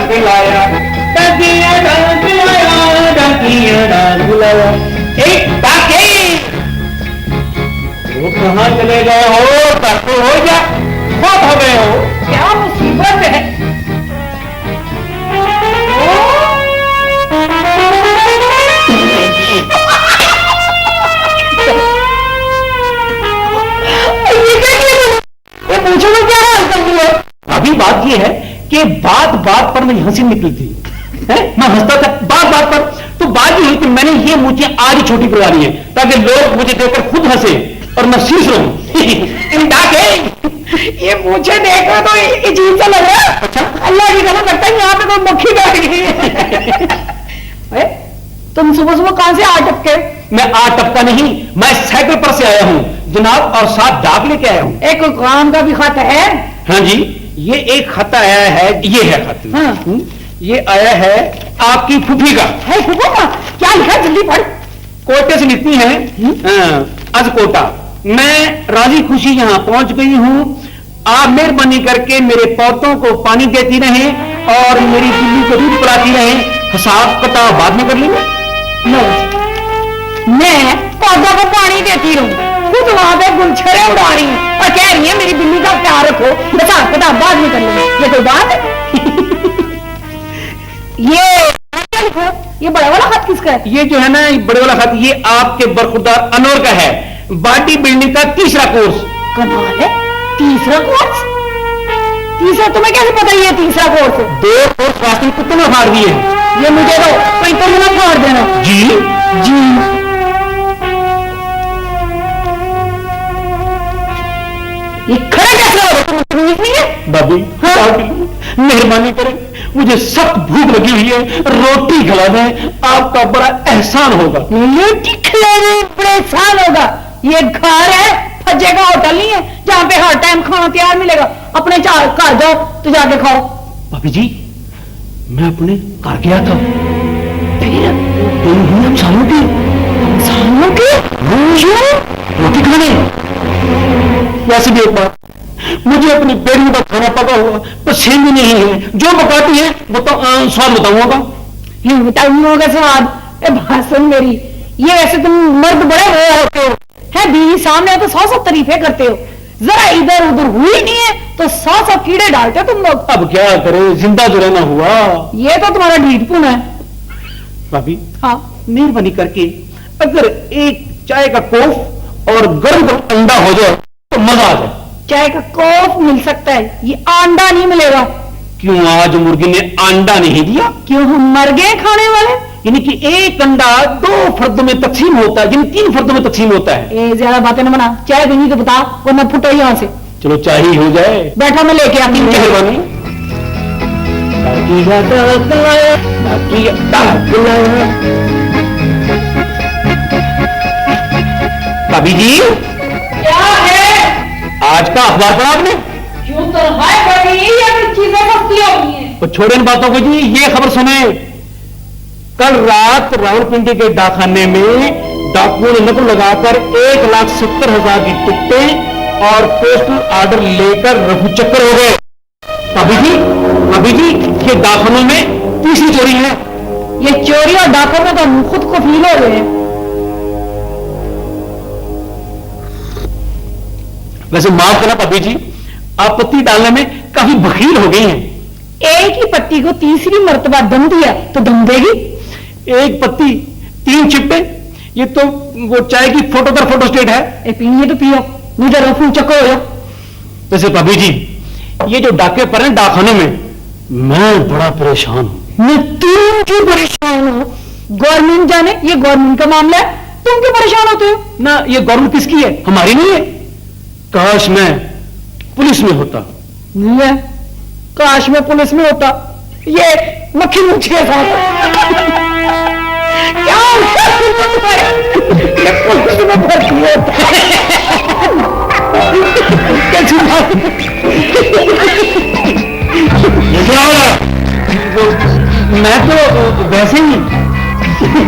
खिलाया, डाकिया डाक लाया, डाकिया डाक लाया। एक डाके, वो कहाँ चले गए हो? तक हो जा, बहुत हो गए हो। क्या मुसीबत है? पूछो तो क्या हाल कर दिया? अभी बात ये है कि बात बात पर मेरी हंसी निकली थी, मैं हंसता था बात बात पर। तो बात ये हुई कि मैंने ये मूछें आज ही छोटी करवा ली है ताकि लोग मुझे देखकर खुद हंसे और मैं शीश रहूं। ये मूछें देखकर तो अजीब सा लग रहा है। अच्छा, अल्लाह की कसम लगता है यहाँ पे कोई मक्खी बैठ गई है। तुम सुबह सुबह कहां से आ टपके? मैं आ टपका नहीं, मैं साइकिल पर से आया हूँ जनाब, और साथ डाक लेके आया हूँ। एक काम का भी खत है? हाँ जी, ये एक खत आया है, ये है खत। हाँ। ये आया है आपकी फूफी का। है फूफो का? क्या लिखा है? जल्दी पढ़। कोटे से लिखती है, अज कोटा, मैं राजी खुशी यहाँ पहुंच गई हूँ। आप मेहरबानी करके मेरे पौधों को पानी देती रहे और मेरी बिल्ली को दूध पिलाती रहे। हिसाब किताब बाद में कर लेंगे। मैं पौधों को पानी देती रहूं, खुद वहां पे गुलछड़े उड़ा रही हूं और कह रही है मेरी बिल्ली का ख्याल रखो, हिसाब किताब बाद में कर लेंगे। ये कोई बात है? ये क्या लिखा है? ये बड़ा वाला खत किसका है? ये जो है ना, ये बड़े वाला खत, ये आपके बरखुरदार अनवर का है। बॉडी बिल्डिंग का तीसरा कोर्स। कमाल है, तीसरा कोर्स? तीसरा तुम्हें कैसे पता ये तीसरा कोर्स है? 2 कोर्स वास्तव में कुत्तों में फाड़ दिए हैं। ये मुझे दो, कहीं तो मुझे फाड़ देना। जी जी। ये खड़ा कैसे हो? तुम नहीं है? बाबी, हाँ? मेहरबानी करें, मुझे सख्त भूख लगी हुई है, रोटी खिला दें, आपका बड़ा एहसान होगा। रोटी खिलाने बड़ा एहसान होगा? ये घर है, फज्जे का होटल नहीं है जहाँ पे हर टाइम खाना तैयार मिलेगा। अपने घर जाओ तो जाके खाओ। भाभी जी, मैं अपने घर गया था, फिर सालों की रोटी खाने। वैसे भी एक बात, मुझे अपनी बेड़ी का खाना पका हुआ पसंद ही नहीं है। जो पकाती है वो तो स्वाद बताऊंगा। ये बताऊंगा स्वाद? भाषण मेरी, ये वैसे तुम मर्द बड़े वो होते हो, है बीवी सामने तो 100 तारीफे करते हो, जरा इधर उधर हुई नहीं है तो 100 कीड़े डालते हो तुम लोग। अब क्या करे, जिंदा जो रहना हुआ। ये तो तुम्हारा ढीठपुन है। भाभी, हाँ, मेहरबानी करके अगर एक चाय का कोफ और गर्म गर्म अंडा हो जाए तो मजा आ जाए। चाय का कोफ मिल सकता है, ये अंडा नहीं मिलेगा। क्यों, आज मुर्गी ने अंडा नहीं दिया? क्यों, हम मर गए खाने वाले? यानी कि एक अंडा 2 फर्दों में तकसीम होता है, यानी 3 फर्दों में तकसीम होता है। ए, ज्यादा बातें न बना, चाय देनी तो बता वरना फुटो यहाँ से। चलो चाय ही हो जाए। बैठा, मैं लेके आती हूँ। मेहरबानी। भाभी जी, क्या है? आज का अखबार पढ़ा आपने? क्यों तन्हाई बढ़ गई है या फिर चीजें सस्ती हो गई हैं? तो छोड़े इन बातों को जी, ये खबर सुने। कल रात रावलपिंडी के डाकखाने में डाकुओं ने नकल लगाकर 1,70,000 की टिकटें और पोस्टल ऑर्डर लेकर रफू चक्कर हो गए। अभी जी, ये डाकखानों में तीसरी चोरी है। ये चोरी और डाकों में तो हम खुद को फील हो रहे हैं। वैसे माफ करना भाभी जी, आप पत्ती डालने में काफी बखील हो गई हैं। एक ही पत्ती को तीसरी मर्तबा दम दिया तो दम देगी? एक पत्ती 3 चिपटे, ये तो वो चाय की फोटो दर फोटो स्टेट है। पीने तो पियो, मुझे रफू चक्कर हो जाओ। वैसे भाभी जी, ये जो डाके पर हैं डाकखानों में, मैं बड़ा परेशान हूं। मैं तुम क्यों परेशान हो? गवर्नमेंट जाने, ये गवर्नमेंट का मामला है, तुम क्यों परेशान होते हो? ना, ये गवर्नमेंट किसकी है? हमारी नहीं है। काश मैं पुलिस में होता। नहीं है, काश मैं पुलिस में होता। ये मक्खी मुझे के साथ क्या ये पुलिस में भर्ती होता ये क्या हो रहा? मैं तो वैसे ही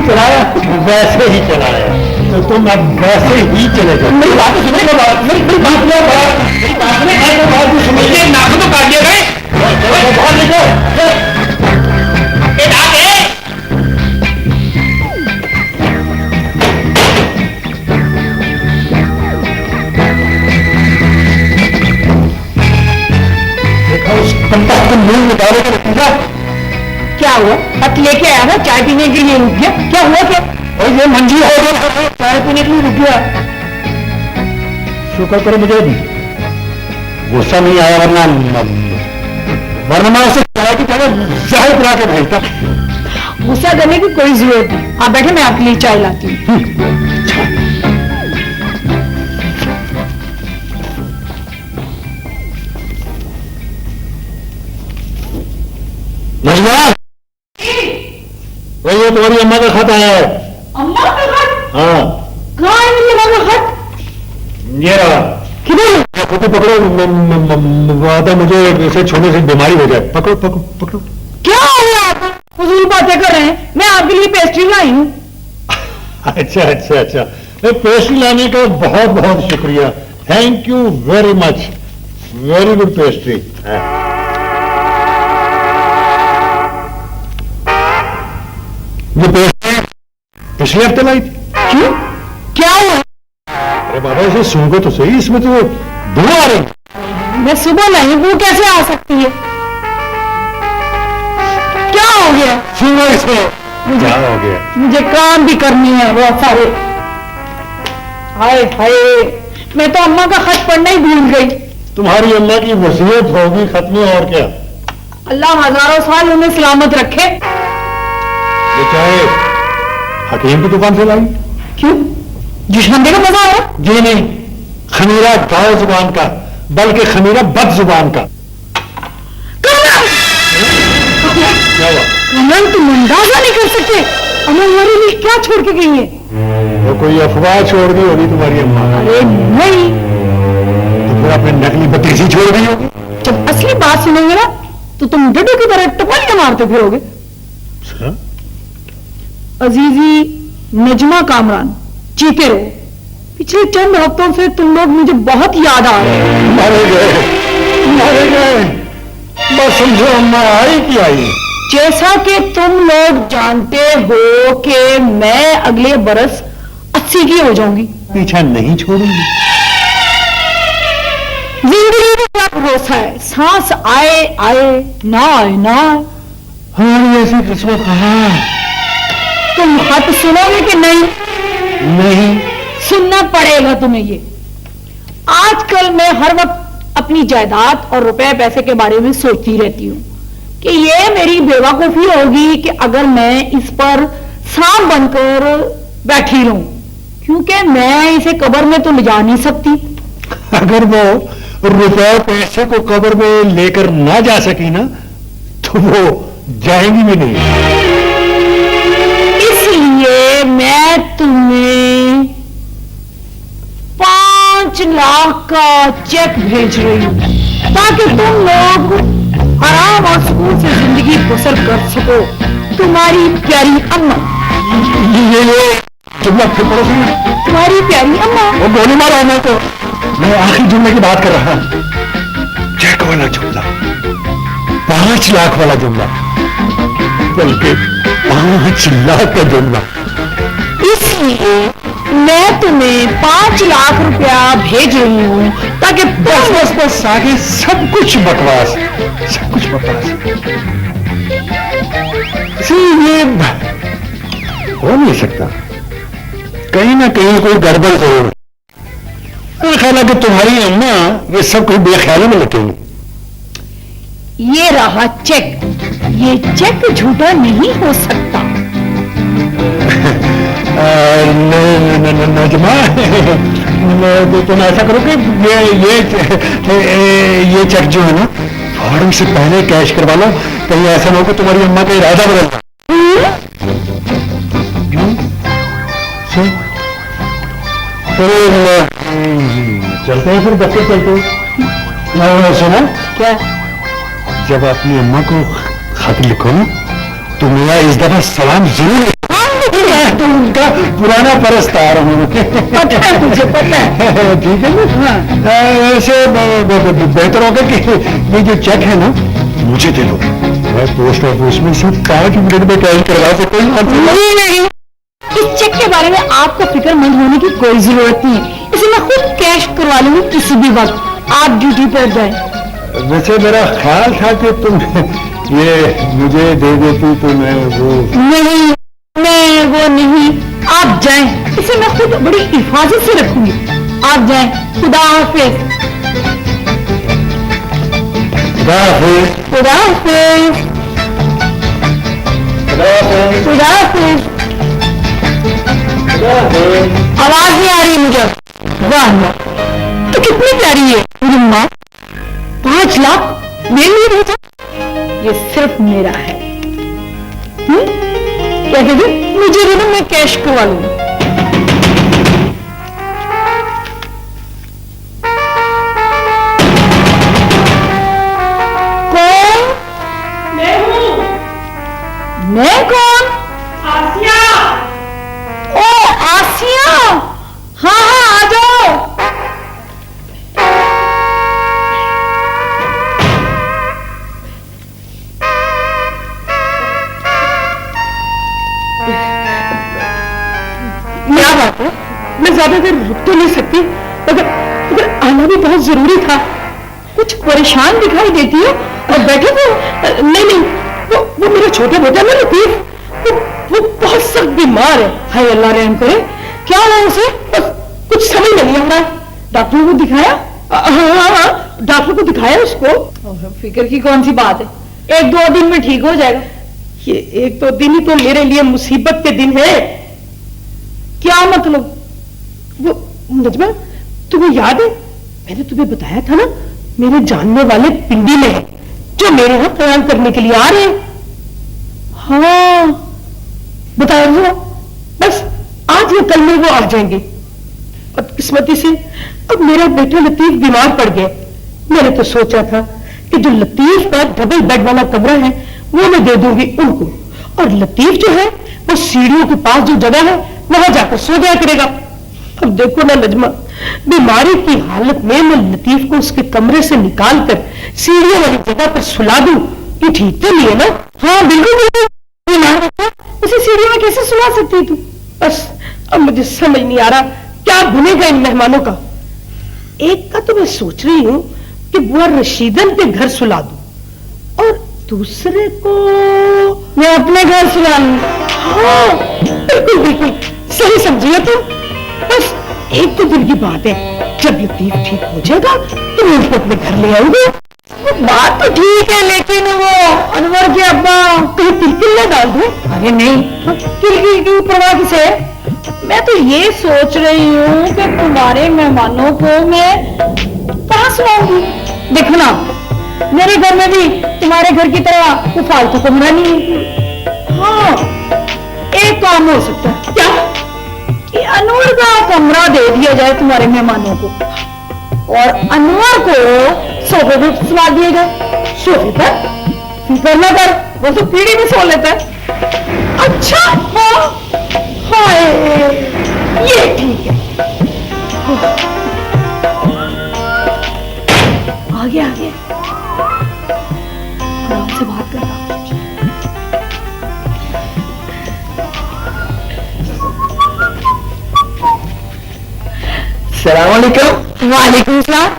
चलाया, वैसे ही चलाया, तो तुम अब वैसे ही चले जाओ। मेरी बात तो सुनो, मेरी बात सुनो, नाक तो काट दिया गए। उस तंबाकू मूल निकाले का नतीजा क्या हुआ? खत लेके आया था, चाय पीने के लिए रुक गया, क्या हुआ क्या? और ये मंजूर हो गया, चाय पीने के लिए रुक गया। शुक्र करो मुझे गुस्सा नहीं आया, वरना मैं उसे चाय की जगह जहर पिला के भेजता। गुस्सा करने की कोई जरूरत नहीं, आप बैठे, मैं आपके लिए चाय लाती हूँ। नजमा, वही ये तुम्हारी अम्मा का खत आया है। अम्मा का खत? हाँ। कहाँ है मेरी अम्मा का खत? ये रहा। किधर? फोटो पकड़ो, वादा मुझे इसे छोड़ने से बीमारी हो जाए। पकड़ो पकड़ो पकड़ो। क्या हो गया आपको? फजूल बातें कर रहे हैं, मैं आपके लिए पेस्ट्री लाई हूँ। अच्छा अच्छा अच्छा, पेस्ट्री लाने का बहुत बहुत शुक्रिया, thank you very much, very good pastry. ये पेस्ट्री पिछले हफ्ते लाई थी। क्यों? क्या हुआ? अरे बाबा इसे सूंघो तो सही, इसमें तो बू आ रही। मैं सुबह नहीं, वो कैसे आ सकती है? क्या हो गया? सूंघो इसे। क्या हो गया? मुझे काम भी करनी है बहुत सारे। हाय हाय, मैं तो अम्मा का खत पढ़ना ही भूल गई। तुम्हारी अम्मा की वसीयत होगी खत में, और क्या। अल्लाह हजारों साल उन्हें सलामत रखे। ये चाहे हकीम की दुकान से लाई? क्यों? जुशमंदे का मजा आया? जी नहीं, खमीरा गाय जुबान का, बल्कि खमीरा बद जुबान का। क्या हुआ? कमल, तुम अंदाजा नहीं कर सकते अम्मा हमारे लिए क्या छोड़ के गई है। वो कोई अफवाह छोड़ दी होगी तुम्हारी अम्मा। अरे नहीं, तो फिर अपने नकली भतीजी छोड़ दी होगी। जब असली बात सुनेंगे ना तो तुम डडू की तरह टपलियां मारते फिरोगे। अच्छा? अजीजी नजमा कामरान, जीते रहो। पिछले चंद हफ्तों से तुम लोग मुझे बहुत याद आ रहे हैं। मारे गए, मारे गए, बस समझो अम्मा आई कि आई। जैसा कि तुम लोग जानते हो कि मैं अगले बरस 80 की हो जाऊंगी। पीछा नहीं छोड़ूंगी। जिंदगी में क्या भरोसा है, सांस आए आए, ना आए ना आए। हमारी ऐसी किस्मत कहाँ है? तुम खत सुनोगे कि नहीं? नहीं। सुनना पड़ेगा तुम्हें ये। आजकल मैं हर वक्त अपनी जायदाद और रुपए पैसे के बारे में सोचती रहती हूँ कि ये मेरी बेवकूफी होगी कि अगर मैं इस पर सांप बनकर बैठी रहूं, क्योंकि मैं इसे कब्र में तो ले जा नहीं सकती। अगर वो रुपए पैसे को कब्र में लेकर ना जा सकी ना, तो वो जाएंगी भी नहीं। इसलिए मैं तुम्हें 5 लाख का चेक भेज रही हूं ताकि तुम लोग आराम और सुकून से जिंदगी बसर कर सको। तुम्हारी प्यारी अम्मा। ये जुमला फिर पढ़ो सुनिए। तुम्हारी प्यारी अम्मा। वो गोली मारो मैं तो, मैं आखिरी जुमले की बात कर रहा हूं। चेक वाला जुमला, 5 लाख वाला जुमला, बल्कि 5 लाख का जुमला। इसलिए मैं तुम्हें 5 लाख रुपया भेज रही हूँ ताकि बस बस बस आगे सब कुछ बकवास, सब कुछ बकवास। ये हो नहीं सकता, कहीं ना कहीं कोई गड़बड़ जरूर है। मेरा ख्याल है कि तुम्हारी अम्मा ये सब कुछ बेख्याली में लटेंगी। ये रहा चेक। ये चेक झूठा नहीं हो सकता। नजमा, तुम ऐसा करो कि ये चेक जो है ना, फौरन से पहले कैश करवा लो, कहीं ऐसा ना हो कि तुम्हारी अम्मा का इरादा बदल जाए। चलते हैं फिर, बच्चे चलते हैं। सुना क्या? जब अपनी अम्मा को खत लिखो ना तो मेरा इस दफा सलाम जरूर। तो उनका पुराना परस्तार हूँ। पता है मुझे, पता है। ठीक है ना? ऐसे बेहतर होगा कि ये जो चेक है ना मुझे दे दो, मैं पोस्ट ऑफिस में सिर्फ 5 मिनट में कैश करवा सकता हूँ। नहीं, इस चेक के बारे में आपको फिक्रमंद होने की कोई जरूरत नहीं है। इसे मैं खुद कैश करवा लूंगी किसी भी वक्त। आप ड्यूटी पर जाए। वैसे मेरा ख्याल था कि तुम ये मुझे दे देती तो मैं वो नहीं, मैं वो नहीं। आप जाएं, इसे मैं खुद बड़ी हिफाजत से रखूंगी। आप जाएं। खुदा हाफिज। खुदा हाफिज। खुदा हाफिज। खुदा हाफिज। खुदा हाफिज। खुदा हाफिज। आवाज नहीं आ रही मुझे। वाह वाह, तो कितनी प्यारी है मेरी माँ। 5 लाख मेरे लिए भेजा, ये सिर्फ मेरा है। क्या कहते, मुझे देना, मैं कैश करवा लूंगा। कौन? मैं हूँ। मैं कौन? आसिया। ओ आसिया, हाँ हाँ आ जाओ। क्या बात है, मैं ज्यादा देर रुक तो नहीं सकती, अगर आना भी बहुत जरूरी था। कुछ परेशान दिखाई देती है और बैठे तो नहीं, वो मेरा छोटा बेटा ना लतीफ, वो बहुत सख्त बीमार है। हाय अल्लाह रहम करे। क्या हुआ उसे? बस कुछ समझ नहीं आ रहा। डॉक्टर को दिखाया? हाँ, डॉक्टर को दिखाया उसको। फिक्र की कौन सी बात है, 1-2 दिन में ठीक हो जाएगा। ये 1-2 दिन ही तो मेरे लिए मुसीबत के दिन है। क्या मतलब? वो नजमा, तुम्हें याद है मैंने तुम्हें बताया था ना, मेरे जानने वाले पिंडी में है जो मेरे यहां प्रयाण करने के लिए आ रहे हैं। हाँ बताया जरा, बस आज या कल में वो आ जाएंगे। बदकिस्मती से अब मेरा बेटा लतीफ बीमार पड़ गया। मैंने तो सोचा था कि जो लतीफ का डबल बेड वाला कमरा है वो मैं दे दूंगी उनको, और लतीफ जो है वो सीढ़ियों के पास जो जगह है वहां जाकर सो जाया करेगा। अब देखो ना नजमा, बीमारी की हालत में मैं लतीफ को उसके कमरे से निकालकर सीढ़ियों वाली जगह पर सुला दूं, ये ठीक तो नहीं है ना? हाँ बिल्कुल बिल्कुल, बीमार बच्चा उसे सीढ़ियों में कैसे सुला सकती तू? बस अब मुझे समझ नहीं आ रहा क्या बनेगा इन मेहमानों का। एक का तो मैं सोच रही हूं कि बुआ रशीदन के घर सुला दूं, और दूसरे को मैं अपने घर सुला लूं। हाँ बिल्कुल बिल्कुल सही समझी है तुम। बस एक तो दिन की बात है, जब लतीफ ठीक हो जाएगा तो मैं उसको अपने घर ले आऊंगी। वो बात तो ठीक है, लेकिन वो अनवर के अब्बा कहीं तिलकिल न डाल दूं? अरे नहीं, तिलकिल की परवाह किसे? मैं तो ये सोच रही हूँ कि तुम्हारे मेहमानों को मैं कहाँ सुनाऊंगी। देखो ना, मेरे घर में भी तुम्हारे घर की तरह वो फालतू कमरा नहीं है। हाँ एक काम हो सकता है। क्या? कि अनवर का कमरा दे दिया जाए तुम्हारे मेहमानों को, और अनवर को सोफे पर सुला दिया जाए। सोफे पर? फिक्र न कर, वो तो पीढ़ी में सो लेता है। अच्छा हाँ, हाय ये ठीक है। आगे आगे आराम से बात करना। सलामुअलैकुम। वालेकुम सलाम।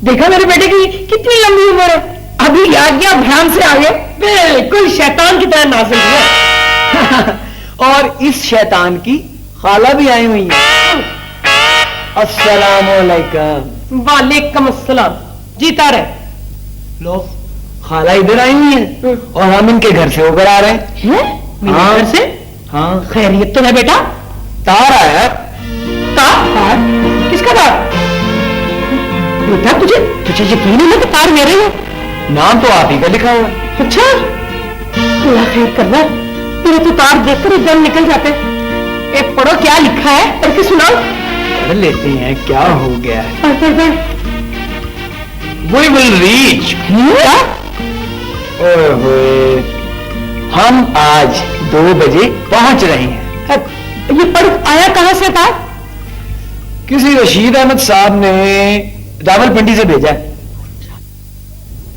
देखा मेरे बेटे की कितनी लंबी उम्र है, अभी आज्ञा भ्राम से आगे बिल्कुल शैतान की तरह नाज़िल हुआ। और इस शैतान की खाला भी आई हुई है। अस्सलामुअलैकुम। वालेकुम अस्सलाम। जीता रहे। लो, खाला इधर आई हुई है और हम इनके घर से होकर आ रहे हैं। मेरे हाँ। घर से? हाँ, खैरियत तो है बेटा? तार आया। तार? किसका तार? बेटा तुझे तुझे यकीन है ना कि तार मेरे हैं? नाम तो आप ही का लिखा हुआ है। अच्छा, अल्लाह खैर कर रहा। तेरे तो तार देखकर ही दम निकल जाते। एक पढ़ो क्या लिखा है, पढ़ के सुनाओ। पढ़ लेते हैं, क्या हो गया है। पढ़। We will reach। क्या? ओए होए, हम आज 2 बजे पहुंच रहे हैं। ये पढ़ आया कहां से था? किसी रशीद अहमद साहब ने रावलपिंडी से भेजा है।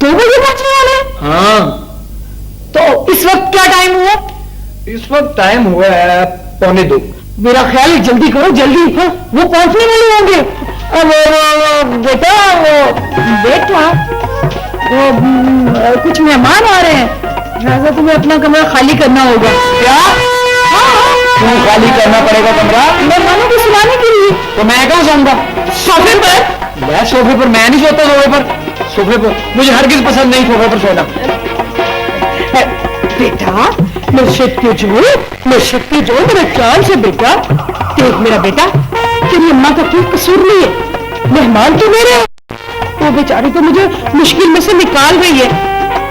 2 बजे पहुंचने वाले हैं? हाँ, तो इस वक्त क्या टाइम हुआ? इस वक्त टाइम हुआ है 1:45। मेरा ख्याल है जल्दी करो जल्दी। हाँ, वो पहुंचने वाले होंगे। बेटा वो बेटा कुछ मेहमान आ रहे हैं, लिहाजा तुम्हें अपना कमरा खाली करना होगा। क्या? क्यों खाली करना पड़ेगा कमरा? मेहमानों को सुलाने के लिए। तो मैं कहाँ सोऊंगा? सोफे पर। मैं सोफे पर? मैं नहीं सोता सोफे पर। सोफे पर मुझे हरगिज पसंद नहीं, सोफे पर सोना। बेटा मैं शक्ति जो मेरा चाल से बेटा। देख मेरा बेटा, तेरी अम्मा का कोई कसूर नहीं है, मेहमान तो मेरे हैं। वो बेचारी तो मुझे मुश्किल में से निकाल रही है,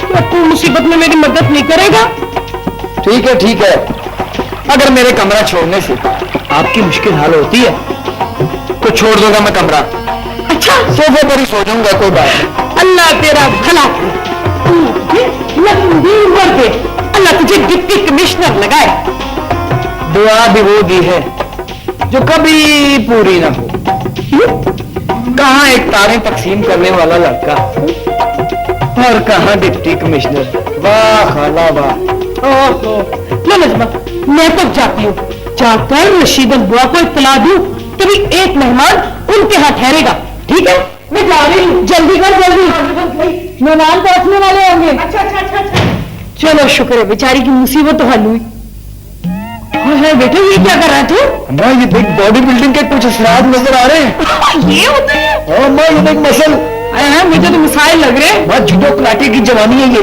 क्या तू मुसीबत में मेरी मदद नहीं करेगा? ठीक है, अगर मेरे कमरा छोड़ने से आपकी मुश्किल हल होती है तो छोड़ दूंगा मैं कमरा। अच्छा, सोफे पर ही सो जाऊंगा, कोई बात नहीं। अल्लाह तेरा भला करे, लंबी उम्र दे, अल्लाह तुझे डिप्टी कमिश्नर लगाए। दुआ भी वो दी है जो कभी पूरी ना हो। कहाँ एक तारे तकसीम करने वाला लड़का और कहाँ डिप्टी कमिश्नर। वाह खाला वाह। लो नजमा, मैं तो जाती हूँ, जाकर रशीदन बुआ को इत्तला दूं, तभी एक मेहमान उनके यहाँ ठहरेगा। ठीक है, मैं जा रही हूँ। जल्दी कर, जल्दी। मेहमान पहुंचने वाले होंगे। अच्छा। चलो शुक्र है, बेचारी की मुसीबत तो हल हुई। है बेटे, ये क्या कर रहा है तू? अम्मा ये देख, बॉडी बिल्डिंग के कुछ असरात नजर आ रहे हैं। ये होता है? अम्मा ये देख मसल। मुझे तो मिसाइल लग रहे हैं। बहुत जुडो कराटे की जवानी है ये।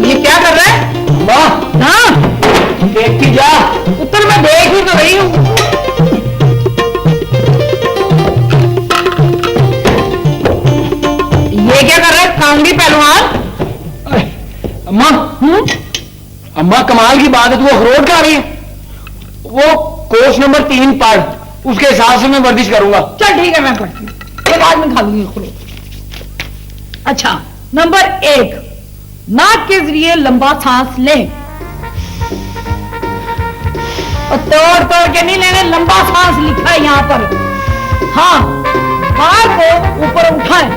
ये क्या कर रहा है? वाह, हाँ देखती जा। उत्तर मैं देख ही तो रही हूँ। ये क्या कर रहा है कांगड़ी पहलवान? अम्मा अम्मा कमाल की बात है, तू अखरोट खा रही है। वो कोर्स नंबर 3 पढ़, उसके हिसाब से मैं वर्जिश करूंगा। चल ठीक है, मैं पढ़ती हूँ, ये बाद में खा लूंगी अखरोट। अच्छा, नंबर 1, नाक के जरिए लंबा सांस लें। और तोड़ के नहीं लेने, लंबा सांस लिखा है यहाँ पर। हाँ, बार को ऊपर उठाएं।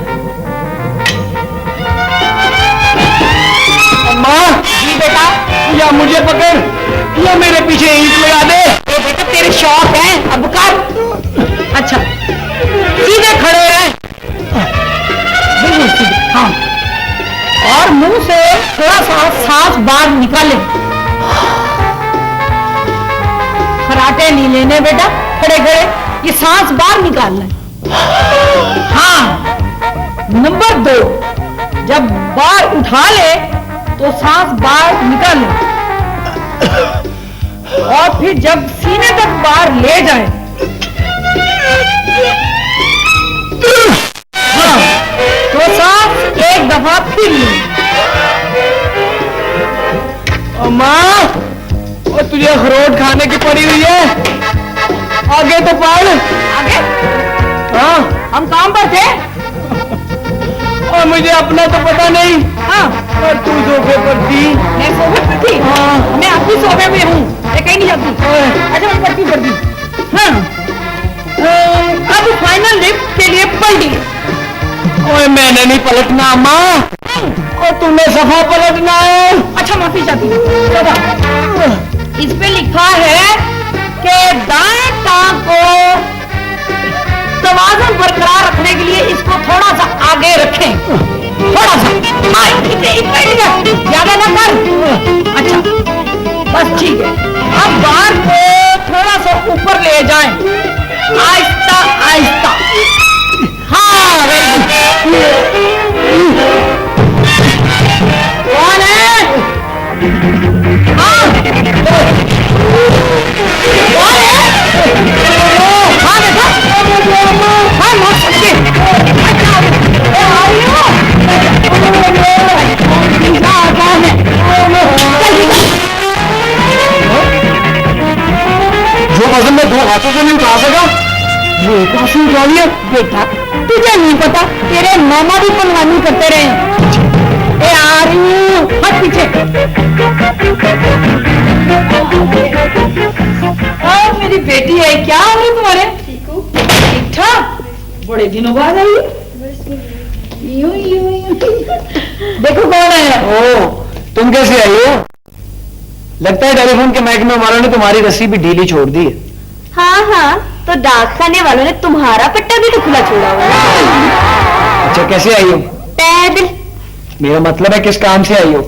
अम्मा जी बेटा। या मुझे पकड़ या मेरे पीछे ईंट लगा दे। ये बेटा तेरे शौक हैं, अब कर। अच्छा, सीधे खड़े हैं, बिल्कुल सीधे। हाँ, और मुंह से थोड़ा सा सांस बाहर निकाले। खराटे नहीं लेने बेटा, खड़े खड़े ये सांस बाहर निकालना है। हाँ, नंबर 2, जब बाहर उठा ले तो सांस बाहर निकाले, और फिर जब सीने तक बाहर ले जाए, हाँ, तो सांस एक दफा फिर ले। अम्मा और तुझे अखरोट खाने की पड़ी हुई है, आगे तो पढ़। आगे हाँ, हम काम पर थे। और मुझे अपना तो पता नहीं। हाँ, और तू सोफे पर थी। मैं सोफे पर थी। हाँ। मैं आपकी सोफे में हूँ, मैं कहीं नहीं जाती। अच्छा, मैं पढ़ती। हाँ, अब फाइनल लिफ्ट के लिए पलटी। ओए मैंने नहीं पलटना अम्मा, और तुमने सफा पलटना है। अच्छा, माफी चाहती हूँ। इस पे लिखा है कि दाएं टांग को तवाज़ुन बरकरार रखने के लिए इसको थोड़ा सा आगे रखें, थोड़ा सा। ज्यादा ना कर। अच्छा, बस ठीक है। अब बार को थोड़ा सा ऊपर ले जाएं, आहिस्ता आहिस्ता। हाँ, कौन है? हाँ, कौन है? हाँ बेटा, हाँ मौत सकते। अच्छा, कौन है? जो वजन में 2 हाथों से नहीं उठा सका वो एक हाथ से उठा लिया। बेटा, तुझे नहीं पता, तेरे मामा भी पहलवानी करते रहे। ए आ रही हूँ, हट पीछे। मेरी बेटी है, क्या हो रही तुम्हारे? ठीक हूँ। ठीक ठाक? बड़े दिनों बाद आई। देखो कौन है। ओ, तुम कैसे आई हो? लगता है टेलीफोन के महकमे वालों ने तुम्हारी रस्सी भी ढीली छोड़ दी है। हाँ हाँ, तो डाक खाने वालों ने तुम्हारा पट्टा भी तो खुला छोड़ा हुआ है। अच्छा, कैसे आई हो? पैदल। मेरा मतलब है किस काम से आई हो?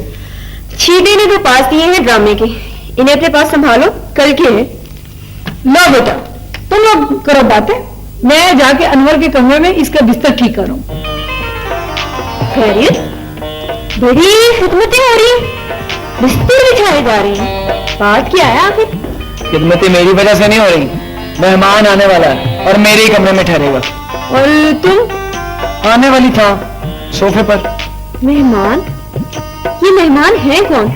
चीटी ने तो पास दिए हैं ड्रामे के, इन्हें अपने पास संभालो, कल के हैं। लो बेटा, तुम लोग करो बातें, मैं जाके अनवर के कमरे में इसका बिस्तर ठीक करूं। खैरियत? बड़ी खिदमतें हो रही हैं, बिस्तर बिछाए जा रही हैं, बात क्या है आखिर? खिदमतें मेरी वजह से नहीं हो रही, मेहमान आने वाला है और मेरे ही कमरे में ठहरेगा। और तुम? आने वाली था सोफे पर। मेहमान? ये मेहमान है कौन?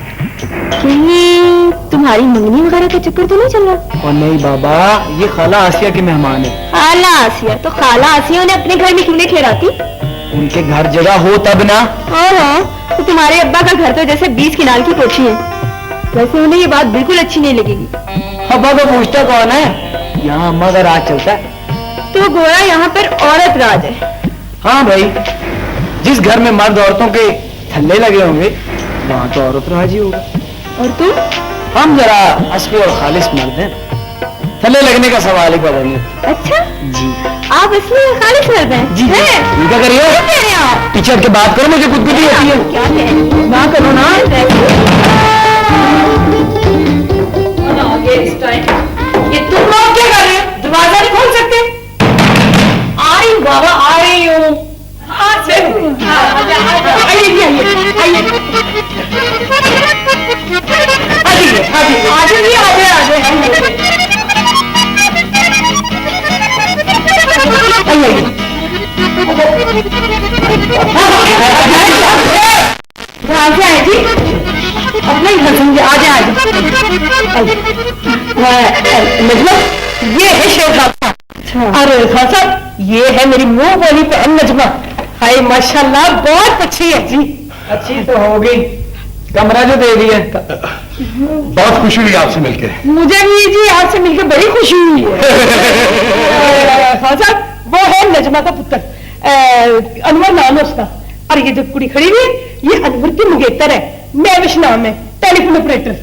कहीं तुम्हारी मंगनी वगैरह का चक्कर तो नहीं चल रहा? और नहीं बाबा, ये खाला आसिया के मेहमान है। खाला आसिया? तो खाला आसिया ने अपने घर में क्यों नहीं ठहराती? उनके घर जगह हो तब ना। हाँ, तो तुम्हारे अब्बा का घर तो जैसे 20 किनाल की कोठी है, वैसे उन्हें ये बात बिल्कुल अच्छी नहीं लगेगी। अब्बा को पूछता कौन है, यहाँ अम्मा का राज चलता है। तो गोया यहाँ पर औरत राज है। हाँ भाई, जिस घर में मर्द औरतों के थल्ले लगे होंगे वहाँ तो औरत राज ही होगा। और तुम? हम जरा असली और खालिस मर्द हैं, थल्ले लगने का सवाल ही पैदा नहीं। अच्छा, जी आप इसलिए खालिश मर्द हैं? जी हैं? ये क्या करिए, क्या कह रहे हैं आप? पीछे हट के बात करो, मुझे गुदगुदी होती है। क्या कह रहे हैं? ना करो ना। ये तुम लोग क्या कर रहे हो? दरवाजा नहीं खोल सकते? आ रही हूँ बाबा, आ रही हूँ। अपने ही घर समझे, आ जाए। ये है शेर खान। अरे खान साहब, ये है मेरी मुंह बोली बहन नजमा। हाय माशाल्लाह, बहुत अच्छी है जी। अच्छी तो हो गई, कमरा जो दे दिया। बहुत खुशी हुई आपसे मिलकर। मुझे भी जी आपसे मिलकर बड़ी खुशी हुई है। खान साहब, वो है नजमा का पुत्र, अनवर नाम है उसका। और ये जो कुड़ी खड़ी हुई है, ये अनवर की मुगेतर है, महविश नाम है, टेलीफोन ऑपरेटर।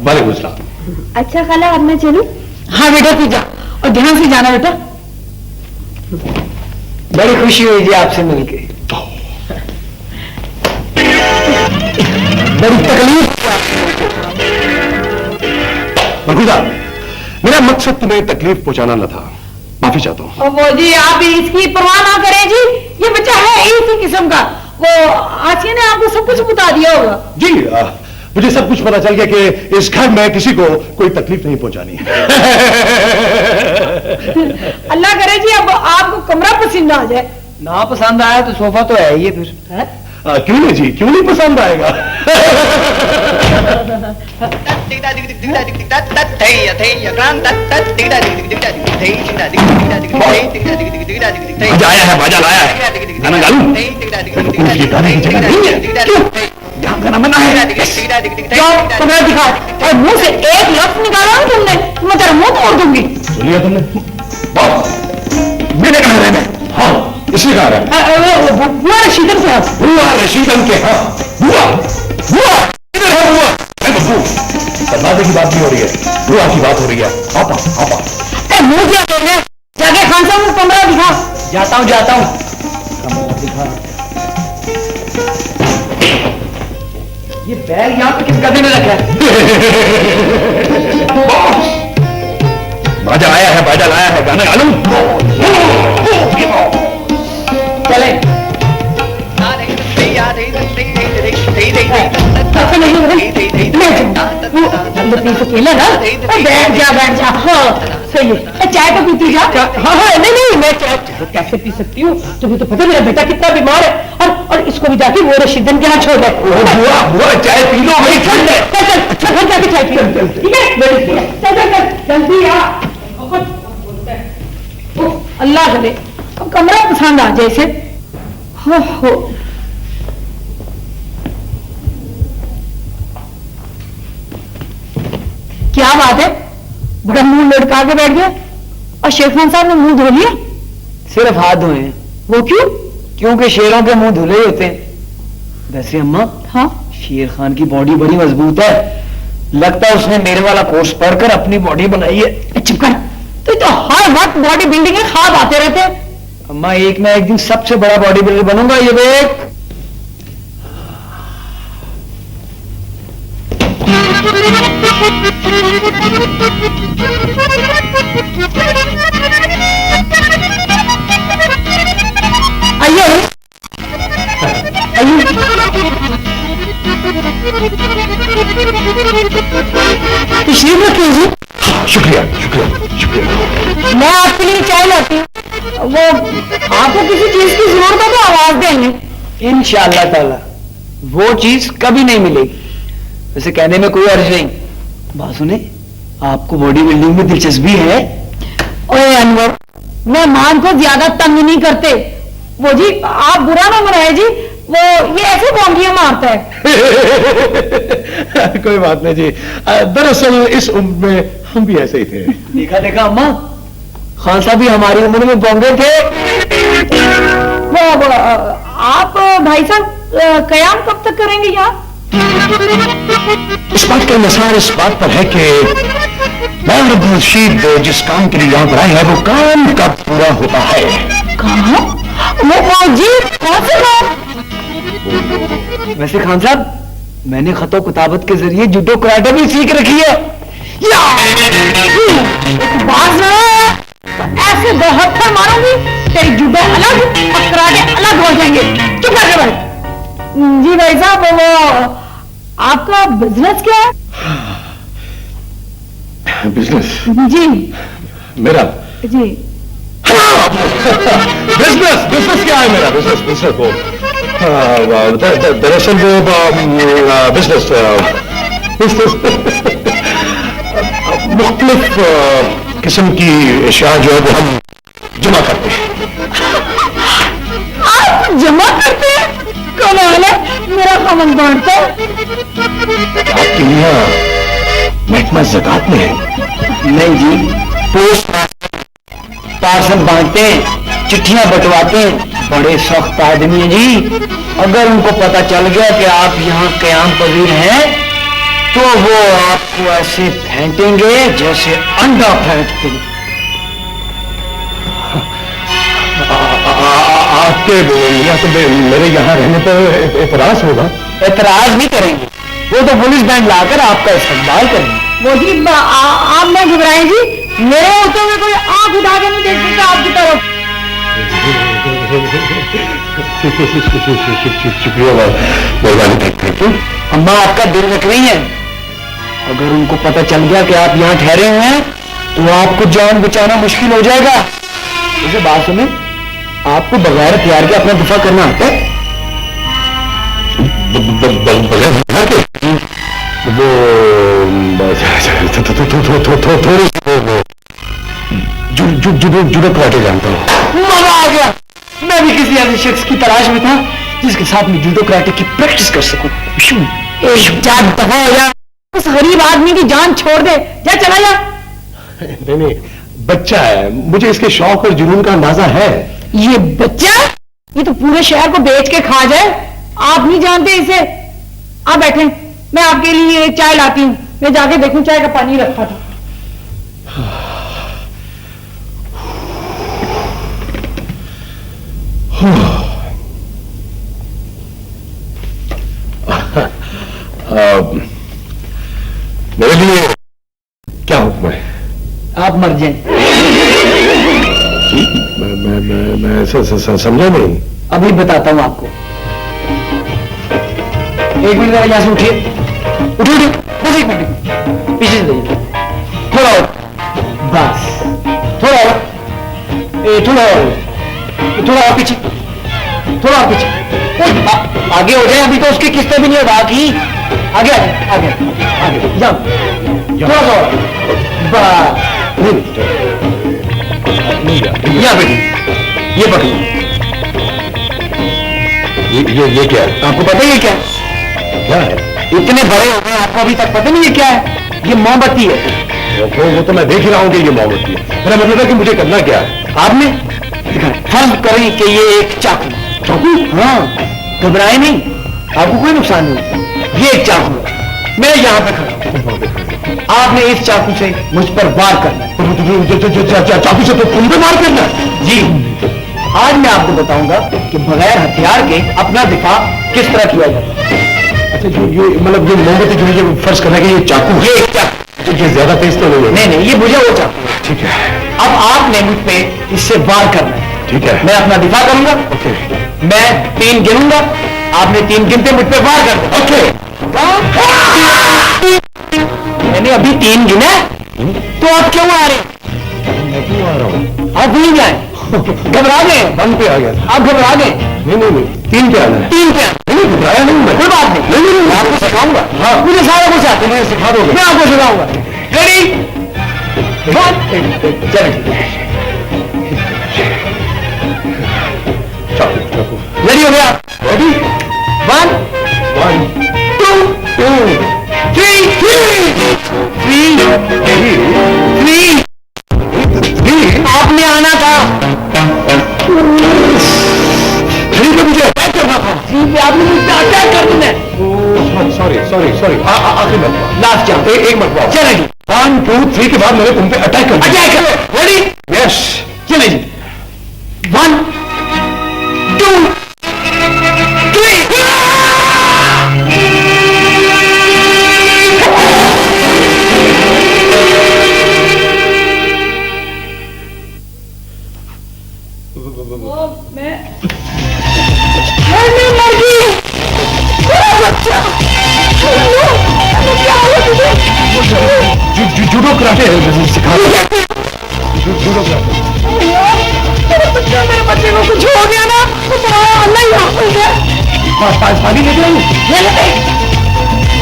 वालेकुम सलाम। अच्छा खाला, अब मैं चलूं? हाँ बेटा तू जा, और ध्यान से जाना बेटा। बड़ी खुशी हुई जी आपसे मिलके, बड़ी तकलीफ। मरकूजा, मेरा मकसद तुम्हें तकलीफ पहुंचाना न था, माफी चाहता हूँ। वो जी आप इसकी परवाह ना करें जी, ये बच्चा है इसी किस्म का। वो आसिया ने आपको सब कुछ बता दिया होगा। जी मुझे सब कुछ पता चल गया कि इस घर में किसी को कोई तकलीफ नहीं पहुंचानी है। अल्लाह करे जी अब आपको कमरा पसंद आ जाए। ना पसंद आया तो सोफा तो है ही है फिर। क्यों नहीं जी, क्यों नहीं पसंद आएगा? आया है, बाजा लाया है, गाना गा लूं? ये गाने की जगह नहीं है। क्यों? यहाँ गाना मना है। जाओ कमरा दिखा, और मुंह से एक लफ्ज निकाला ना तुमने, मैं तेरा मुंह तोड़ दूंगी। सुनिए तुमने? मैंने कहा रहना। हाँ, इसलिए कहा रहना। बुआ रशीदन के हाथ। बुआ रशीदन के हाँ। बुआ बुआ इधर है बुआ। है बब्बू, दरवाजे की बात नहीं हो रही है, बुआ की बात हो रही है। आपा आपा। मुंह क्या कर रहे हैं? जाके खान साहब को कमरा दिखा। जाता हूँ जाता हूँ, कमरा दिखा। ये बैग यहाँ पे किस गधे में रखा है? बाजा आया है, बाजा लाया है, गाना गा लूं? चले। अकेला ना, बैठ जा बैठ जा। हाँ सही है, चाय तो पीती जा। हाँ हाँ, नहीं नहीं, मैं चाय कैसे पी सकती हूँ? तुम्हें तो पता मेरा बेटा कितना बीमार है, और इसको भी जाके वो रशीदन के यहाँ छोड़ दे। बुआ बुआ चाय पी लो, भाई ठंड है। चल घर जाके चाय पी, ठीक है? चल चल चल जल्दी आ। अल्लाह करे कमरा पसंद आ जाए इसे। हो क्या बात है, बड़ा मुंह लटका के बैठ गया, और शेख खान साहब ने मुंह धो लिया? सिर्फ हाथ धोए हैं। वो क्यों? क्योंकि शेरों के मुंह धुले ही होते हैं। वैसे अम्मा, हाँ शेर खान की बॉडी बड़ी मजबूत है, लगता है उसने मेरे वाला कोर्स पढ़कर अपनी बॉडी बनाई है। चुप कर, तो हर वक्त बॉडी बिल्डिंग के ख्वाब आते रहते हैं। अम्मा एक ना एक दिन सबसे बड़ा बॉडी बिल्डर बनूंगा, ये देख। आइए आइए। तशरीफ रखिए जी। शुक्रिया शुक्रिया शुक्रिया। मैं आपके लिए चाय लाती हूँ। वो आपको किसी चीज की जरूरत है तो आवाज देंगे। इंशाअल्लाह ताला वो चीज कभी नहीं मिलेगी। वैसे कहने में कोई अर्ज नहीं। बात सुने, आपको बॉडी बिल्डिंग में दिलचस्पी है? ओए अनवर, मेहमान को ज्यादा तंग नहीं करते। वो जी आप बुरा ना मनाए जी, वो ये ऐसे बोंगियां मारता है। कोई बात नहीं जी, दरअसल इस उम्र में हम भी ऐसे ही थे। देखा देखा अम्मा, खान साहब भी हमारी उम्र में बोंगे थे। वो आप भाई साहब कयाम कब तक करेंगे यहाँ? इस बात का मसाल इस बात पर है कि अब्दुल रशीद जिस काम के लिए यहाँ पर आए हैं वो काम कब पूरा होता है। कहाँ? वो जी कौन से काम? वैसे खान साहब, मैंने खतो किताबत के जरिए जूडो कराटे भी सीख रखी है। बाज ना ऐसे दो हत्थर मारूंगी, तेरी जूडो अलग और कराटे अलग हो जाएंगे। चुप कर भाई। जी भाई साहब, वो आपका बिजनेस क्या है? बिजनेस? जी मेरा जी। बिजनेस क्या है मेरा? बिजनेस वो दरअसल वो बिजनेस मुख्तलिफ किस्म की अशिया जो है वो हम जमा करते हैं। आप जमा करते हैं? कमाल है, मेरा सामान बांटता है। आपके यहाँ महकमा ज़कात में है? नहीं जी, पोस्ट पार्सल बांटते हैं, चिट्ठियां बंटवाते हैं। बड़े सख्त आदमी हैं जी। अगर उनको पता चल गया कि आप यहाँ कयाम पजीर हैं तो वो आपको ऐसे फेंटेंगे जैसे अंडा फेंटते हैं। आपके यहाँ तो मेरे यहाँ रहने पर एतराज होगा। एतराज नहीं करेंगे, वो तो पुलिस बैंड लाकर आपका इस्तेमाल करेंगे। वो जी आप ना घबराएं जी, मेरे होते हुए कोई आंख उठा के नहीं देख सकता आपकी तरफ। शुक्रिया, मेहरबानी करके। अम्मा आपका दिल रख रही है। अगर उनको पता चल गया कि आप यहाँ ठहरे हुए हैं तो आपको जान बचाना मुश्किल हो जाएगा। मुझे बात सुने, आपको बगैर हथियार के अपना दिफा करना आता है? बगैर हथियार के? वो थोड़ी जुड़े कराटे जानता हूँ। मजा आ गया। मैं भी किसी ऐसे शख्स की तलाश में था जिसके साथ मैं जूडो कराटे की प्रैक्टिस कर सकूं। उस गरीब आदमी की जान छोड़ दे, जा चला जा। नहीं, बच्चा है, मुझे इसके शौक और जुनून का अंदाजा है। ये बच्चा, ये तो पूरे शहर को बेच के खा जाए। आप नहीं जानते इसे। आप बैठे, मैं आपके लिए चाय लाती हूँ। मैं जाके देखूं चाय का पानी रखा था। मेरे लिए क्या हुक्म है? आप मर जाएं। मैं समझा नहीं। अभी बताता हूं आपको। एक मिनट यहां से उठिए, उठिए, बस एक मिनट पीछे से जाइए, थोड़ा और, बस थोड़ा और, थोड़ा और, थोड़ा और पीछे, थोड़ा और पीछे, आगे हो जाए। अभी तो उसकी किस्तें भी नहीं है बाकी। आगे आगे आगे आगे जाओ, थोड़ा सा और, बस यहाँ बेटी, ये पकड़िए। ये क्या है? आपको पता ही है क्या है? क्या है? इतने बड़े हो गए आपको अभी तक पता नहीं है क्या है? ये मोमबत्ती है। वो तो मैं देख ही रहा हूँ कि ये मोमबत्ती है। मेरा मतलब है कि मुझे करना क्या है? आपने फर्ज करें कि ये एक चाकू। चाकू? हाँ, घबराए नहीं, आपको कोई नुकसान नहीं। ये एक चाकू है, मैं यहाँ पे खड़ा हूं। आपने इस चाकू से मुझ पर वार करना है। चाकू से तो तुम पे मार करना है। जी, आज मैं आपको बताऊंगा कि बगैर हथियार के अपना दिफा किस तरह किया जाता है। अच्छा, ये मतलब ये मोमबत्ती जो है ये फर्ज करना है कि ये चाकू है। ये एक चाकू, तो ये ज्यादा तेज तो नहीं है। नहीं, ये बुझा हुआ चाकू है। ठीक है, अब आपने मुझ पे इससे वार करना है। ठीक है। मैं अपना दिफा करूंगा, ओके, मैं 3 गिनूंगा, आपने 3 गिनते मुझ पे वार कर दो। ओके। मैंने अभी 3 गिना है, तो आप क्यों आ रहे हैं? मैं क्यों आ रहा हूँ? आप भूल जाए, घबरा गए, 1 पे आ गया था। आप घबरा गए। नहीं, 3 पे आना है। 3 पे आए। नहीं, घबराया नहीं मैं। कोई बात नहीं, नहीं, मैं आपको सिखाऊंगा। हाँ। मुझे सारा कुछ आता है, तुम्हें सिखा दोगे? मैं आपको सिखाऊंगा। रेडी, चाकू। रेडी हो गया? रेडी, 1 1 2 2 3 आपने आना था। 3 पे मुझे अटैक करना था। 3 पे आपने मुझ पे अटैक कर देना है। सॉरी। आखिरी मरतबा, लास्ट चांस। एक मरतबा। चले जी, 1 2 3 के बाद मैंने तुम पे अटैक कर दिया। अटैक करो। Ready, yes. चले जी, 1 2 3। मैं मर गई। मेरा बच्चा, क्या हुआ तुझे? जूडो कराटे सिखा जूडो कराटे। मेरे बच्चे को कुछ हो गया ना तो तुम्हारा अल्लाह ही हाफिज है। पानी लेके आई।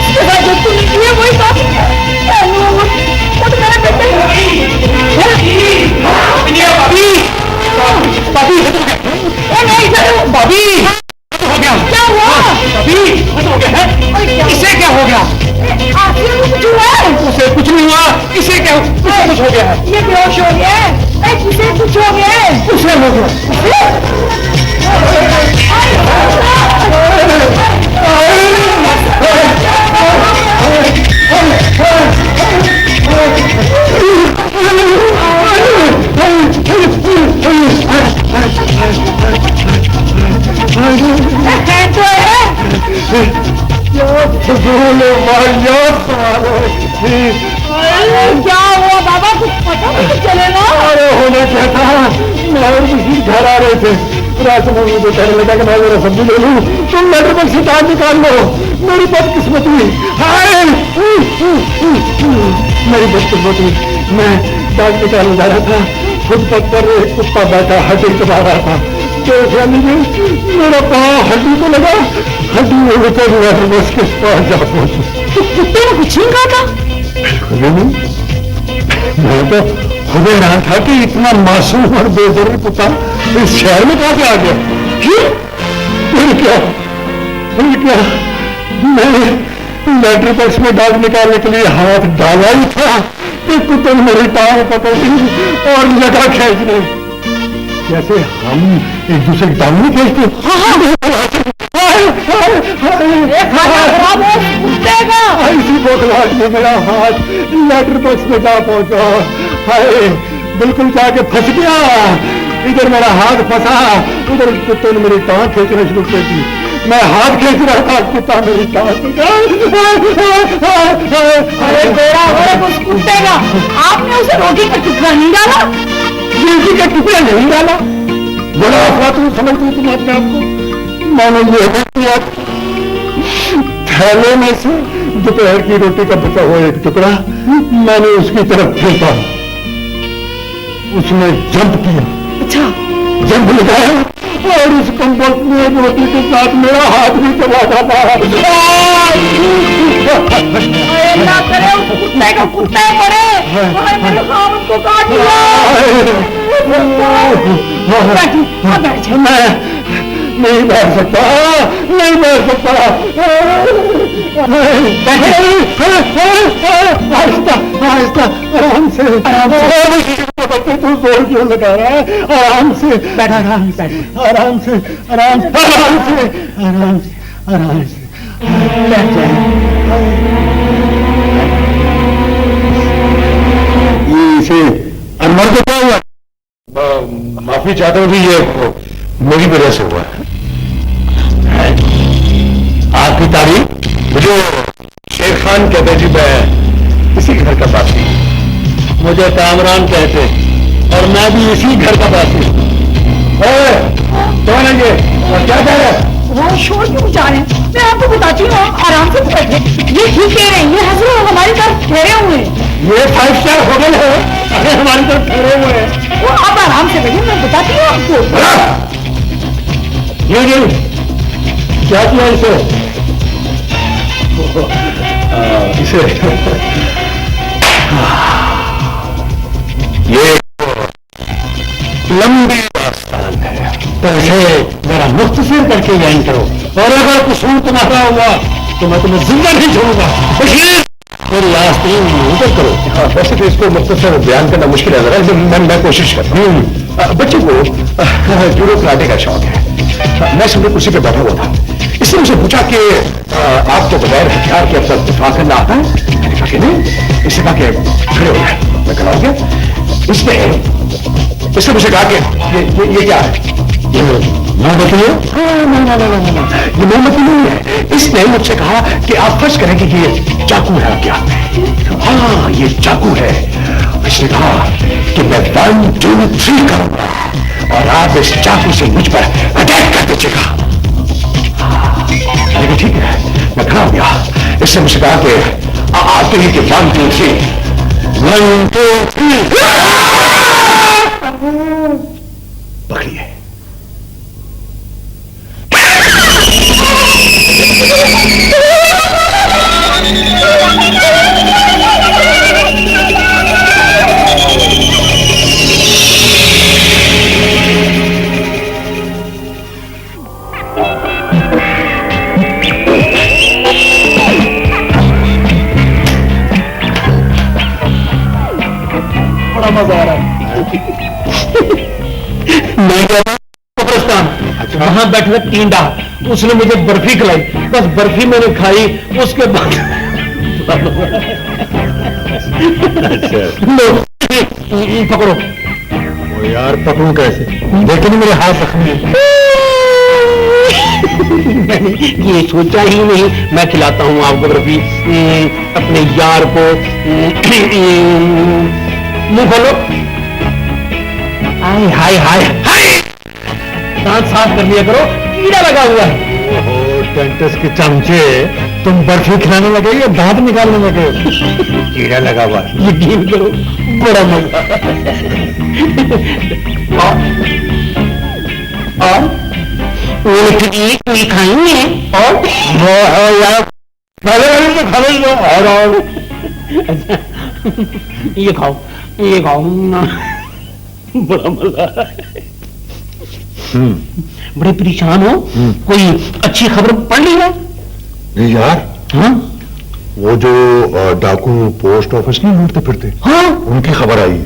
इसके साथ जो तुमने किया वही काफी है। वो तो मेरा बेटा भाभी, हो गया। क्या हुआ? इसे क्या हो गया? आखिर में कुछ हुआ है? उसे कुछ नहीं हुआ, इसे क्या कुछ हो गया है? ये बेहोश हो गया है। किसे कुछ हो गया है? उसे हो गया। क्या हुआ बाबा? कुछ पता नहीं चलेगा। अरे होने क्या था, मैं और मशीन घर आ रहे थे। रात में मुझे कहने लगा कि मैं जरा सब्जी ले लूं, तुम लेटर पर से टाइम निकाल लो। मेरी बदकिस्मत हुई। हाय, मेरी बदकिस्मत हुई। मैं टाइम निकालने जा रहा था, फुटपाथ पर एक कुत्ता बैठा हड्डी चबा रहा था। देखा नहीं, मेरा पाँव हड्डी को लगा, हड्डी में उतर हुआ तो मैं उसके पास जा पहुंचा। तो कुत्ते ने कुछ छीन था? मैं तो खुद हैरान था कि इतना मासूम और बेजरूरी कुत्ता इस शहर में कहां से आ गया। फिर क्या मैंने लेटर बॉक्स में डाक निकालने के लिए हाथ डाला ही था कि कुत्ते ने मेरी टांग पकड़ ली और लगा खींचने। जैसे हम एक दूसरे की टांग नहीं खींचते। इसी बोखलाहट में मेरा हाथ लेटर बॉक्स में जा पहुंचा। हाय, बिल्कुल जाके फंस गया। इधर मेरा हाथ फंसा, उधर कुत्ते ने मेरी टांग खींचना शुरू कर दी। मैं हाथ खींच रहा था, कुत्ता मेरी टांग। अरे बेड़ा गर्क उस कुत्ते का। आपने उसे रोटी का टुकड़ा नहीं डाला? रोटी का टुकड़ा नहीं डाला? बड़ा अफवातून समझती तुम अपने आप को। मानो ये है कि आप थैले में से दोपहर की रोटी का बचा हुआ एक टुकड़ा मैंने उसकी तरफ फेंका, उसने जंप किया। अच्छा, जंप लगाया और उस कंबल में रोटी के साथ मेरा हाथ भी चला था। अरे ना करे उस कुत्ते का कुत्ते पड़े। मेरे खामन को काट दिया। मैं नहीं बैठ सकता, नहीं बैठ सकता। आहिस्ता आहिस्ता, आराम से तू जोर क्यों लगा रहा है? आराम से बैठा, आराम से, आराम से, आराम से, आराम से, आराम से, आराम से, ये इसे अनवर को क्या हुआ? माफी चाहता हूँ जी, ये मेरी वजह से हुआ है। आपकी तारीफ मुझे शेर खान कहते जी, मैं इसी घर का बासी हूं। मुझे कामरान कहते और मैं भी इसी घर का बासी हूँ। कौन है ये और क्या कह रहा है? वो शोर क्यों मचा रहे हैं? मैं आपको बताती हूँ, आराम से बैठे। ये ठीक कह रहे हैं, ये हजरत हमारी तरफ ठहरे हुए हैं। ये 5 स्टार होटल है, अरे हमारी तरफ ठहरे हुए हैं। वो आप आराम से बैठे, मैं बताती हूँ आपको। ये क्या किया इसे? इसे ये लंबी दास्तान है, तो इसे मेरा मुख्तसर करके ज्ञान करो, और अगर कसूर तुम्हारा हुआ तो मैं तुम्हें जिंदा नहीं छोड़ूंगा। मेरी आस्तीन ऊपर करो। हाँ, वैसे तो इसको मुख्तसर बयान करना मुश्किल है, जरा मैं कोशिश करता हूँ। बच्चे को जूडो कराटे का शौक है। मैं सुबह कुर्सी पे बैठा हुआ था, इसने मुझे पूछा कि आपको बगैर हथियार के अपना दिफा करना आता है? मैंने कहा कि नहीं। इसने कहा कि खड़े हो गए, मैं खड़ा हो गया। इसने मुझे कहा कि ये क्या है? ये मोमबत्ती है? ये मोमबत्ती नहीं है। इसने मुझसे कहा कि आप फर्ज करें कि ये चाकू है क्या? हाँ, ये चाकू है। इसने कहा कि मैं 1 2 3 करूंगा और आप इस चाकू से मुझ पर अटैक कर दीजिएगा। लेकिन ठीक है, मैं खड़ा हो गया। इसने मुझे कहा कि आते ही कि 1 2 3 1 2 3 पकड़िए। बड़ा मजा आ रहा है। मैं गया था कब्रिस्तान, वहां बैठे थे टींडा, उसने मुझे बर्फी खिलाई, बस बर्फी मैंने खाई, उसके बाद पकड़ो। ओ यार, पकड़ू कैसे? देखते नहीं मेरे हाथ जख्मी है। मैंने ये सोचा ही नहीं। मैं खिलाता हूँ आपको बर्फी, अपने यार को। मुंह खोलो। हाय हाय हाय हाय, दांत साफ कर लिया करो, कीड़ा लगा हुआ है। ओहो डेंटिस्ट के चमचे, तुम बर्फी खिलाने लगे या दांत निकालने लगे? कीड़ा लगा हुआ है। यकीन करो, बड़ा मजा। और कोई खाएंगे? और यार पहले तो खा लो। और ये खाओ, ये खाओ। बड़ा मजा आ रहा है। बड़े परेशान हो? कोई अच्छी खबर पढ़ ली है? नहीं यार। हाँ वो जो डाकू पोस्ट ऑफिस नहीं ढूंढते फिरते, हाँ उनकी खबर आई।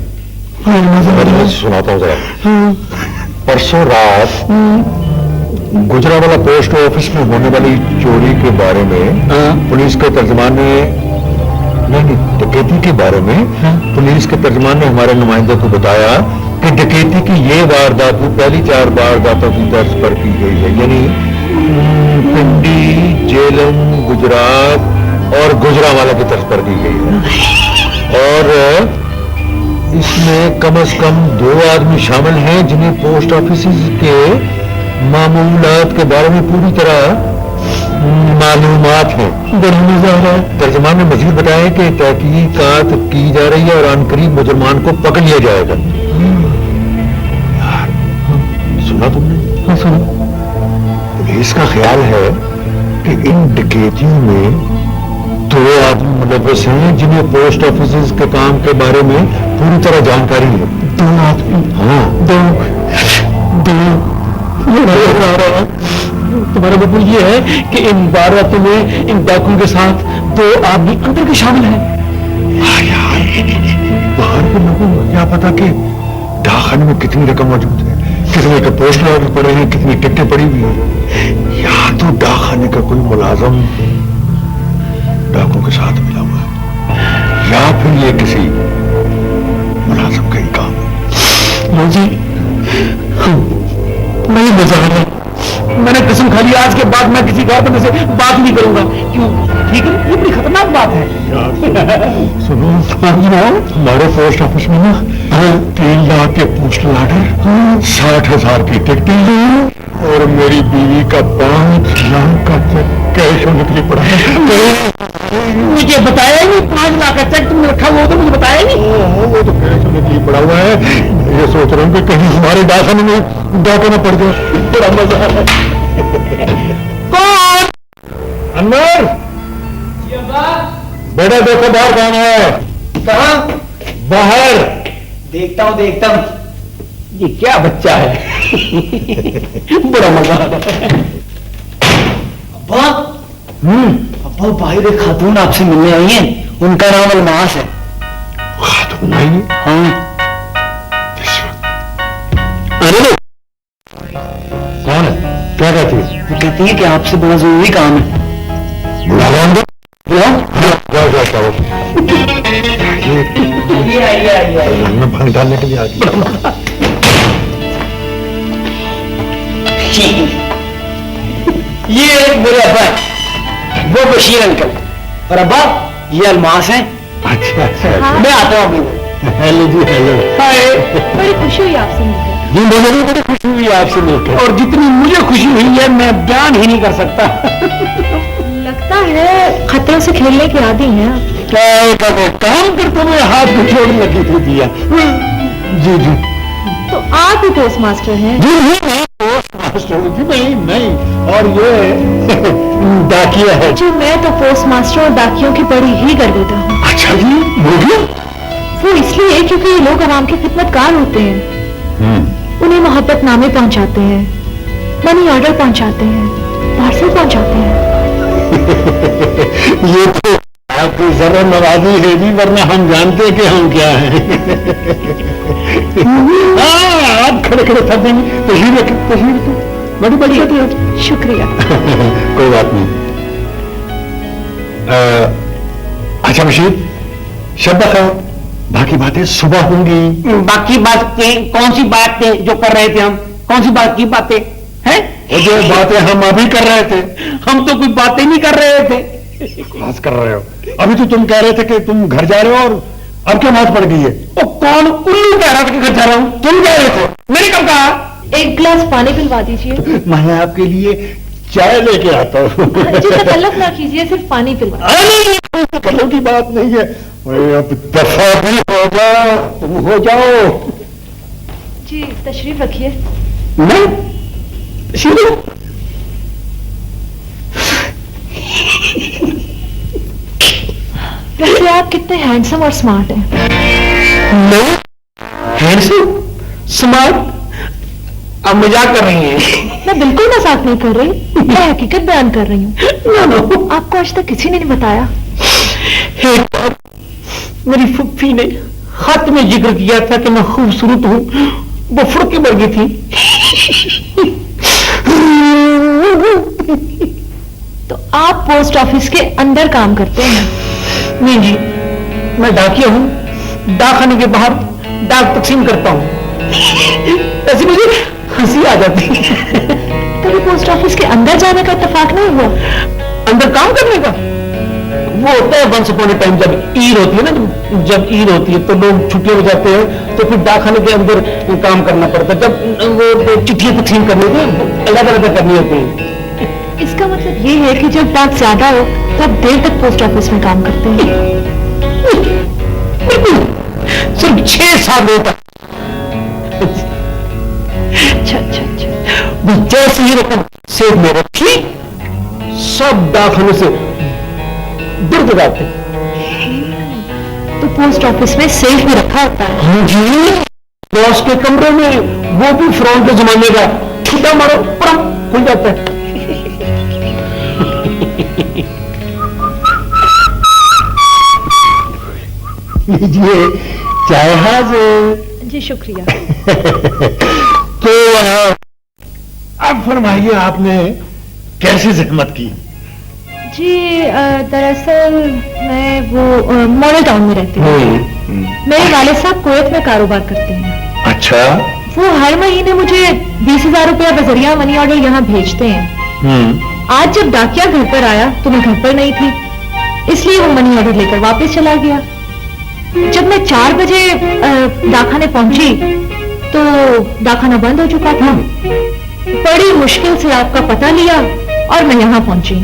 मैं सुनाता हूँ जरा। परसों रात गुजरावाला पोस्ट ऑफिस में होने वाली चोरी के बारे में पुलिस के तर्जमान ने, नहीं डकैती के बारे में पुलिस के तर्जमान ने हमारे नुमाइंदे को बताया कि डकैती की ये वारदात पहली 4 वारदातों की दर्ज पर की गई है, यानी पिंडी, जेलम, गुजरात और गुजरावाला की तर्ज पर की गई है। और इसमें कम से कम 2 आदमी शामिल हैं जिन्हें पोस्ट ऑफिस के मामूलात के बारे में पूरी तरह मालूमात है। बड़ी मजा आ रहा है। तर्जमान ने मजीद बताया कि तहकीकात की जा रही है और अनकरीब मुजरमान को पकड़ लिया जाएगा। यार सुना तुमने? हाँ सुनो। पुलिस का ख्याल है कि इन डकैतियों में 2 आदमी मुलव्वस हैं जिन्हें पोस्ट ऑफिस के काम के बारे में पूरी तरह जानकारी है। 2 आदमी? हाँ, 2 तुम्हारा मतलब ये है कि इन वारदातों में इन डाकुओं के साथ 2 आदमी अंदर के शामिल हैं? यार बाहर के लोगों को क्या पता कि डाकखाने में कितनी रकम मौजूद है, कितने का पोस्टर ऑर्डर पड़े हैं, कितनी टिकटें पड़ी हुई हैं। यहाँ तो डाकखाने का कोई मुलाजम डाकों के साथ मिला हुआ है, या फिर ये किसी मुलाजम का ही काम है। जी नहीं मजा आ रहा, मैंने कसम खा ली आज के बाद मैं किसी घर बंदे से बात नहीं करूंगा। क्यों? ठीक है, ये बड़ी खतरनाक बात है। सुनो हमारे पोस्ट ऑफिस में ना 3 लाख के पोस्टल ऑर्डर, 60,000 की टिकटें और मेरी बीवी का 5 लाख का चेक कैश होने के लिए पड़ा है। मुझे बताया ही नहीं, 5 लाख का चेक तुमने रखा हुआ तो मुझे बताया ही नहीं। वो तो कैश होने के लिए पड़ा हुआ है। मैं ये सोच रहा हूँ कि कहीं हमारे डाकखाने में डाका ना पड़ जाए। बड़ा मजा आ रहा है। कौन? अनवर बेटा देखो बाहर कौन है। कहाँ? बाहर। देखता हूँ। ये क्या बच्चा है? बड़ा मजा आ रहा है। अब्बा, अब्बा बाहर एक खातून आपसे मिलने आई है, उनका नाम अलमास है। खातून आई है? हाँ। अरे कौन है? क्या कहती है? वो कहती है कि आपसे बड़ा जरूरी काम है। बुलाओ बुलाओ? जाओ मैं भंग डालने के लिए आ गया। ये एक मेरे अब्बा है, वो बशीर अंकल, और अब्बा ये अलमास है। अच्छा हाँ। मैं आता हूँ अभी। हेलो जी हेलो। बड़ी खुशी हुई आपसे मिलकर। जी मुझे भी बड़ी खुशी हुई आपसे मिलकर। और जितनी मुझे खुशी हुई है मैं बयान ही नहीं कर सकता। लगता है खतरों से खेलने के आदी हैं आप। क्या काम करते हुए हाथ में चोट लगी थी दिया। जी जी तो आप ही पोस्ट मास्टर हैं। जी नहीं पोस्ट मास्टर जी नहीं और ये डाकिया है। जी मैं तो पोस्ट मास्टर और डाकियों की बड़ी ही गर्विता हूँ। अच्छा जी बोलिए। वो इसलिए क्योंकि ये लोग आवाम के खिदमतगार होते हैं, उन्हें मोहब्बत नामे पहुंचाते हैं, मनी ऑर्डर पहुंचाते हैं, पार्सल पहुंचाते हैं। ये तो आपकी जरा नवाजी है जी, वरना हम जानते हैं कि हम क्या हैं। हाँ आप खड़े खड़े थक देंगे। तशरीफ रखें बड़ी बड़ी बात है। शुक्रिया। कोई बात नहीं। अच्छा बशीर शब्द खाओ, बाकी बातें सुबह होंगी। बाकी बातें? कौन सी बातें जो कर रहे थे हम? कौन सी बात की बातें हैं? वो जो बातें हम अभी कर रहे थे। हम तो कोई बातें नहीं कर रहे थे। खास कर रहे हो। अभी तो तुम कह रहे थे कि तुम घर जा रहे हो, और अब क्या बात पड़ गई है? तो कौन? उल्लू कह रहा था कि घर जा रहा हूं। तुम कह रहे थे, मैंने कब कहा? एक गिलास पानी पिलवा दीजिए। मैं आपके लिए चाय लेके आता हूँ। जी तकल्लुफ ना कीजिए, सिर्फ पानी पिलवा। कलो की बात नहीं है। ओए, अब दफा भी होगा, तुम हो जाओ। जी तशरीफ रखिए। मैं शुरू वैसे आप कितने हैंडसम और स्मार्ट हैं। Handsome smart? अब मजाक कर रही हैं? मैं बिल्कुल मजाक नहीं कर रही, मैं हकीकत बयान कर रही हूँ। नो आपको आज तक किसी ने नहीं बताया। एक बार मेरी फुफ्फी ने खत में जिक्र किया था कि मैं खूबसूरत हूँ, वो फुड़ के मर गई थी। तो आप पोस्ट ऑफिस के अंदर काम करते हैं? नहीं जी, मैं डाकिया हूँ, डाकखाने के बाहर डाक तकसीम करता हूँ। ऐसे मुझे हंसी आ जाती है। कभी पोस्ट ऑफिस के अंदर जाने का इत्तेफाक नहीं हुआ? अंदर काम करने का वो होता है वंस अपॉन अ टाइम, जब ईद होती है ना, जब ईद होती है तो लोग छुट्टियों में जाते हैं, तो फिर डाकखाने के अंदर काम करना पड़ता है। जब वो चिट्ठियां तकसीम करनी होती है, अलग अलग करनी होती है। इसका मतलब ये है कि जब बात ज्यादा हो तब देर तक पोस्ट ऑफिस में काम करते हैं। सिर्फ 6 साल होता। अच्छा अच्छा अच्छा। जैसे ही रकम सेव में रखी, सब डाकखाने से दूर जाते। तो पोस्ट ऑफिस में सेफ भी रखा होता है? हाँ जी, बॉस के कमरे में, वो भी फ्रॉन्ट के जमाने का, छुट्टा मारो परम खुल जाता है। लीजिए चाय हाजिर। जी शुक्रिया। तो अब फरमाइए, आपने कैसी जहमत की? जी दरअसल मैं वो मॉडल टाउन में रहती हूँ। मेरे वालिद साहब कुवैत में कारोबार करते हैं। अच्छा। वो हर महीने मुझे 20,000 रुपया बजरिया मनी ऑर्डर यहाँ भेजते हैं। आज जब डाकिया घर पर आया तो मैं घर पर नहीं थी, इसलिए वो मनी ऑर्डर लेकर वापस चला गया। जब मैं 4 बजे डाकखाने पहुंची तो डाकखाना बंद हो चुका था। बड़ी मुश्किल से आपका पता लिया और मैं यहाँ पहुंची।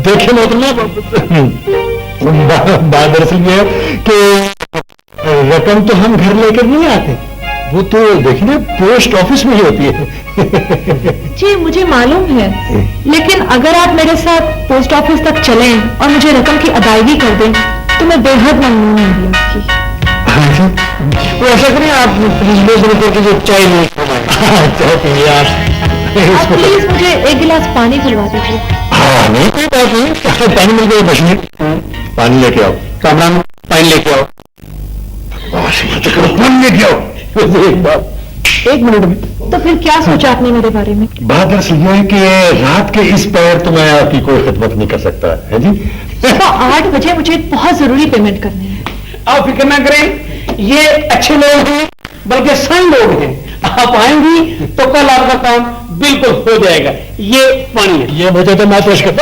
देखिए मोहतरमा, बात दरअसल ये है कि रकम तो हम घर लेकर नहीं आते, वो तो देखिए पोस्ट ऑफिस में ही होती है। जी मुझे मालूम है, लेकिन अगर आप मेरे साथ पोस्ट ऑफिस तक चलें और मुझे रकम की अदायगी कर दें तो मैं बेहद ममनून होंगी आपकी। तो ऐसा करें, आप प्लीज 20 रुपए की जो चाय नहीं चाय पीजिए आप प्लीज मुझे 1 गिलास पानी पिलवा दीजिए। हाँ नहीं कोई बात नहीं, पानी मिल गया। बस पानी लेके आओ। कामरान पानी लेके आओ। पानी लेके आओ। एक बात, 1 मिनट में। तो फिर क्या सोचा आपने मेरे बारे में? बात दरअसल ये है कि रात के इस पैर तो मैं आपकी कोई खिदमत नहीं कर सकता है जी। सुबह 8 बजे मुझे बहुत जरूरी पेमेंट करनी है। आप फिक्र ना करें, ये अच्छे लोग हैं, बल्कि सही लोग हैं। आप आएंगी तो कल आपका काम बिल्कुल हो जाएगा। ये पानी है। ये मुझे तो मैं पेश करता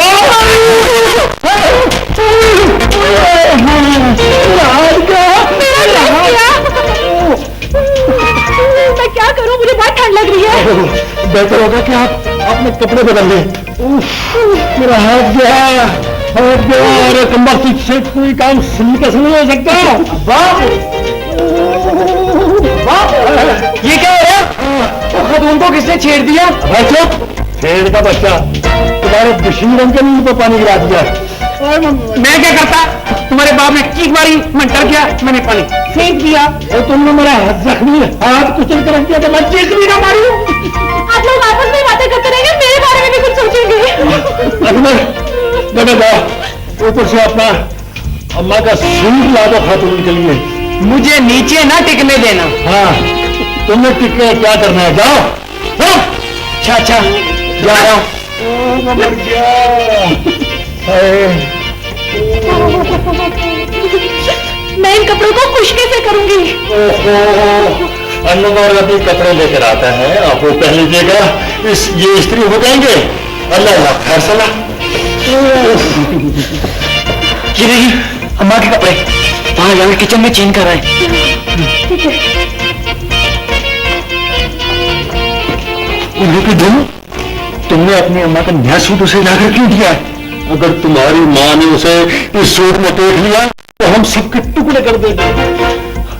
मैं क्या करूं, मुझे बहुत ठंड लग रही है। बेहतर होगा कि आप अपने कपड़े बदल लें। मेरा हाथ गया और कमर से कोई काम सुनकर नहीं हो सकता। ये क्या है? तो खतून को किसने छेड़ दिया? शेर का बच्चा तुम्हारे दुश्मन के नींद पर पानी गिरा दिया। मैं क्या करता? तुम्हारे बाप ने चीख मारी, मैं डर गया, मैंने पानी फेंक दिया। और तुमने मेरा हाथ जख्मी हाथ कुचल कर रख दिया तो मैं चीख भी ना मारी। आप लोग आपस में बातें करते रहेंगे, मेरे बारे में भी कुछ सोचेंगे। ऊपर से अपना अम्मा का सूट ला दो खातून के लिए। मुझे नीचे ना टिकने देना। हाँ तुमने टिकने क्या करना है, जाओ। अच्छा अच्छा जा रहा हूँ। मर गया। मैं इन कपड़ों को खुश कैसे करूंगी? अन्नवार अपने कपड़े लेकर आता है, आप वो पहन लीजिएगा, ये इस्त्री हो जाएंगे। अल्लाह अल्लाह खैर सलाह। ये नहीं, अम्मा के कपड़े वहां जाकर किचन में चेंज कर रहे हैं। ठीक है। उन्हें तुमने अपनी अम्मा का नया सूट उसे लाकर क्यों दिया? अगर तुम्हारी माँ ने उसे इस सूट में देख लिया तो हम सबके टुकड़े कर देंगे।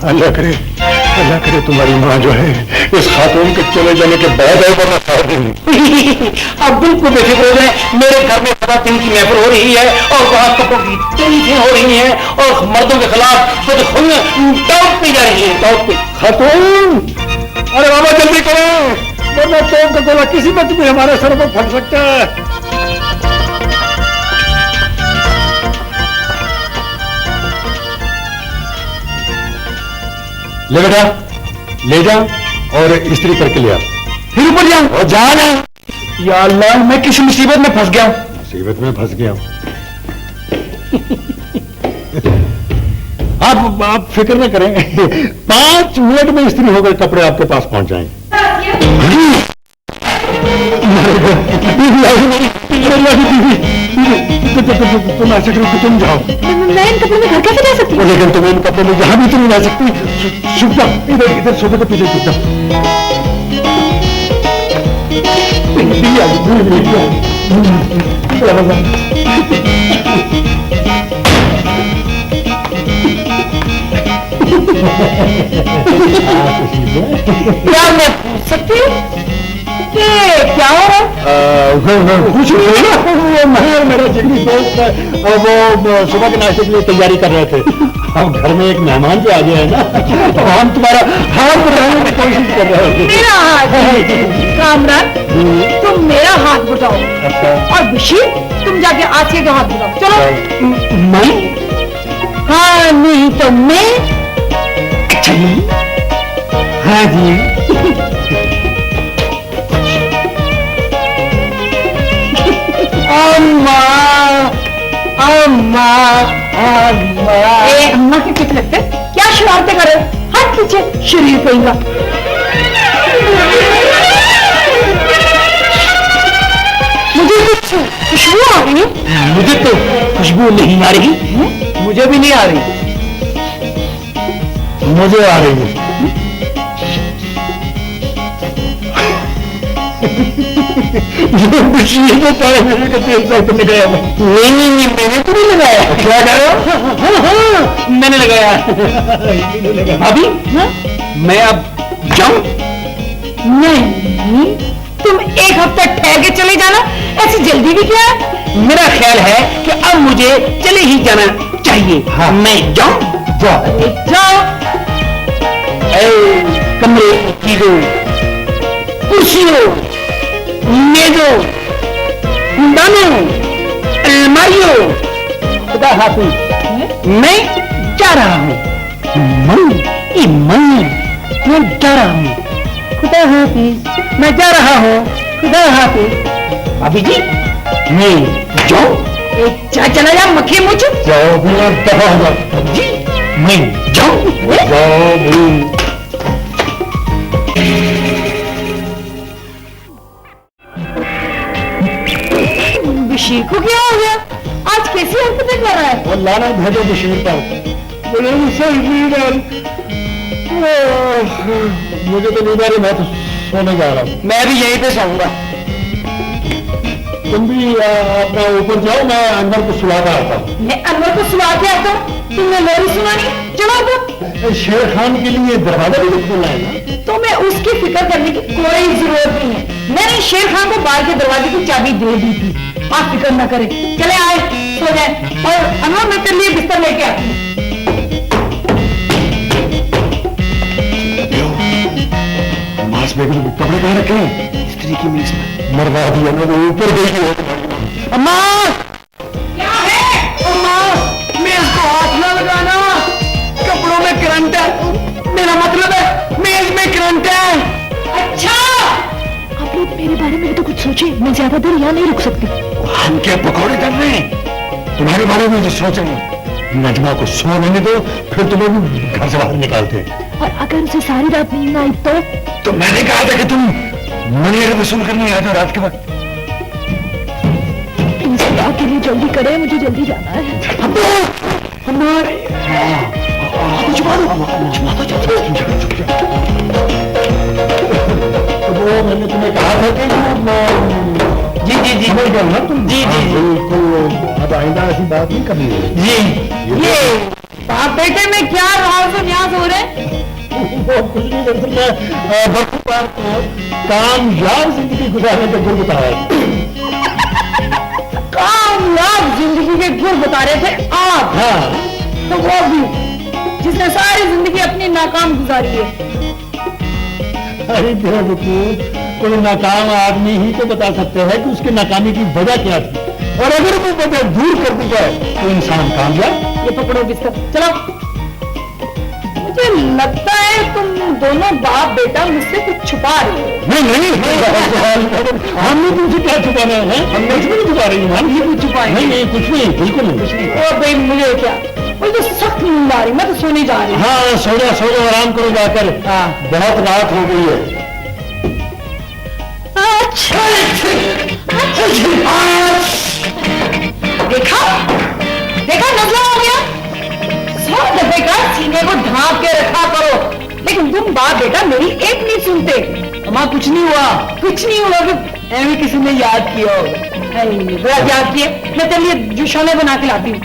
अल्लाह करे तुम्हारी माँ जो है इस खातून के चले जाने के बाद है वरना खा देंगी। अब बिल्कुल बेफिक्र हो जाए, मेरे घर में खवातीन की महफिल हो रही है और वहां कपड़ों की तरीफें हो रही हैं और मर्दों के खिलाफ बदखुइयां दौड़ती जा रही हैं। दौड़ती खातून, अरे बाबा जल्दी करो, वरना तोप का गोला किसी वक्त भी हमारे सर पर फट सकता है। ले बेटा, ले जा और इस्त्री करके ले आ। फिर ऊपर जाऊं और जा ना। या अल्लाह, मैं किसी मुसीबत में फंस गया हूं। मुसीबत में फंस गया हूं। आप फिक्र न करें, 5 मिनट में इस्त्री होकर कपड़े आपके पास पहुंच जाएंगे। तुम ऐसे करो कि तुम जाओ। मैं इन कपड़ों में घर कैसे जा सकती हूँ? लेकिन तुम इन कपड़ों में जहां भी तुम जा सकती। छुप जाओ, इधर सोफे के पीछे छुप जाओ। क्या मैं पूछ सकती हूँ कि क्या हो रहा है? कुछ नहीं ना, वो मैं और मेरा जिगरी दोस्त है और वो सुबह के नाश्ते के लिए तैयारी कर रहे थे। अब घर में एक मेहमान जो आ गया है ना, तो हम तुम्हारा हाथ बढ़ाने की कोशिश कर रहे थे। मेरा हाथ? कामरान, तुम मेरा हाथ बढ़ाओ और बशीर तुम जाके आसिया का हाथ बढ़ाओ। चलो। मैं? हाँ नहीं तो मैं? अच्छा हाँ जी। अम्मा अम्मा अम्मा। ए अम्मा के पीछे लगते क्या शरारतें करे, हट पीछे शरीर कहेगा। मुझे कुछ खुशबू आ रही है। मुझे तो खुशबू नहीं आ रही। मुझे भी नहीं आ रही। मुझे आ रही है। ये तो पाए मेरे का तेल साथ में गया। नहीं मैंने तो नहीं लगाया। क्या कह रहे हो? मैंने लगाया। अभी मैं अब जाऊं? नहीं, तुम एक हफ्ता ठहर के चले जाना, ऐसी जल्दी भी क्या है? मेरा ख्याल है कि अब मुझे चले ही जाना चाहिए। हाँ। मैं जाऊं? जाओ। जाओ। कमरे की दो कुर्सियों, मेजों, दानों, अलमारियों, खुदा हाफिज, मैं जा रहा हूँ। मैं जा रहा हूँ। खुदा हाफिज, मैं जा रहा हूँ। खुदा हाफिज। अभी जी मैं जाऊं? जा चला जा मक्खी मुझ। जाओ भी और दबा जाओ। जी मैं जाऊं? जाओ भी। बशीर को क्या हो गया? आज कैसी हरकतें कर रहा है? वो लाना भेजो बशीर पर। बोले सर मुझे तो नींद आ रही, मैं तो सोने जा रहा हूँ। मैं भी यहीं पे सोऊंगा। तुम भी अपना ऊपर जाओ, मैं अंदर को सुला कर आता हूँ। मैं अनवर को सुना के आता हूँ, तुमने लोरी सुनानी? चलो तो। शेर खान के लिए दरवाजा भी तो खोलना है ना। तो मैं उसकी फिक्र करने की कोई जरूरत नहीं है। मैंने शेर खान को बाहर के दरवाजे की चाबी दे दी थी, आप फिक्र ना करें। चले आए, सो जाए। और अनवर मैं तेरे लिए बिस्तर लेके आती हूँ। मास बेगम के कपड़े कहाँ रखे हैं? स्त्री की मेज में। मरवा दिया ना, वो ऊपर गई है। अम्मा क्या है? अम्मा, मेज को हाथ न लगाना, कपड़ों में करंट है। मेरा मतलब है मेज में करंट है। अच्छा, आप लोग मेरे बारे में तो कुछ सोचे, मैं ज्यादा देर यहाँ नहीं रुक सकती। हम क्या पकौड़े कर रहे हैं? तुम्हारे बारे में जो सोचेंगे। नजमा को सोने दो, फिर तुम्हें भी घर से बाहर निकालते हैं। और अगर उसे सारी रात नींद ना आई तो मैंने कहा था कि तुम मनी वसूल करने आए थे रात के वक्त। तो के लिए जल्दी करे, मुझे जल्दी जाना है। हमारे वो मैंने तुम्हें कहा था कि जी जी जी समझ गए ना तुम? जी जी जी बिल्कुल। अब आइंदा ऐसी बात नहीं करनी है। जी। ये बाप बेटे में क्या राज और न्याज हो रहे? वो कुछ नहीं कर सकता। बरकरार को कामयाब जिंदगी गुजारने का गुर बताया। कामयाब जिंदगी के गुर बता रहे थे आप। हाँ, तो वो भी जिसने सारी जिंदगी अपनी नाकाम गुजारी है। अरे बेवकूफ, कोई नाकाम आदमी ही तो बता सकते हैं कि उसकी नाकामी की वजह क्या थी, और अगर वो वजह दूर कर दी जाए तो इंसान कामयाब। ये पकड़ो बिस्तर, चलो। मुझे लगता है तुम दोनों बाप बेटा मुझसे कुछ छुपा रहे हो। नहीं हमने तुमसे क्या छुपाना है? हम कुछ भी नहीं छुपा रही हैं। हम ये कुछ छुपाए नहीं, कुछ नहीं, बिल्कुल नहीं। ओ भाई, मुझे क्या, मुझे तो सख्त नींद आ रही, मैं तो सोने जा रही हूँ। हाँ, सो जाओ, आराम करो जाकर। हाँ, बहुत रात हो गई है। अच्छा, देखा देखा, नजर आ गया। 100 दफे का सीने को ढांप के रखा करो, लेकिन तुम बाप बेटा मेरी एक नहीं सुनते। अम्मा कुछ नहीं हुआ। कुछ नहीं हुआ कि ऐਵੇਂ किसी ने याद किया होगा। बड़ा याद किए। मैं तेरे लिए जुशाने बना के लाती हूँ।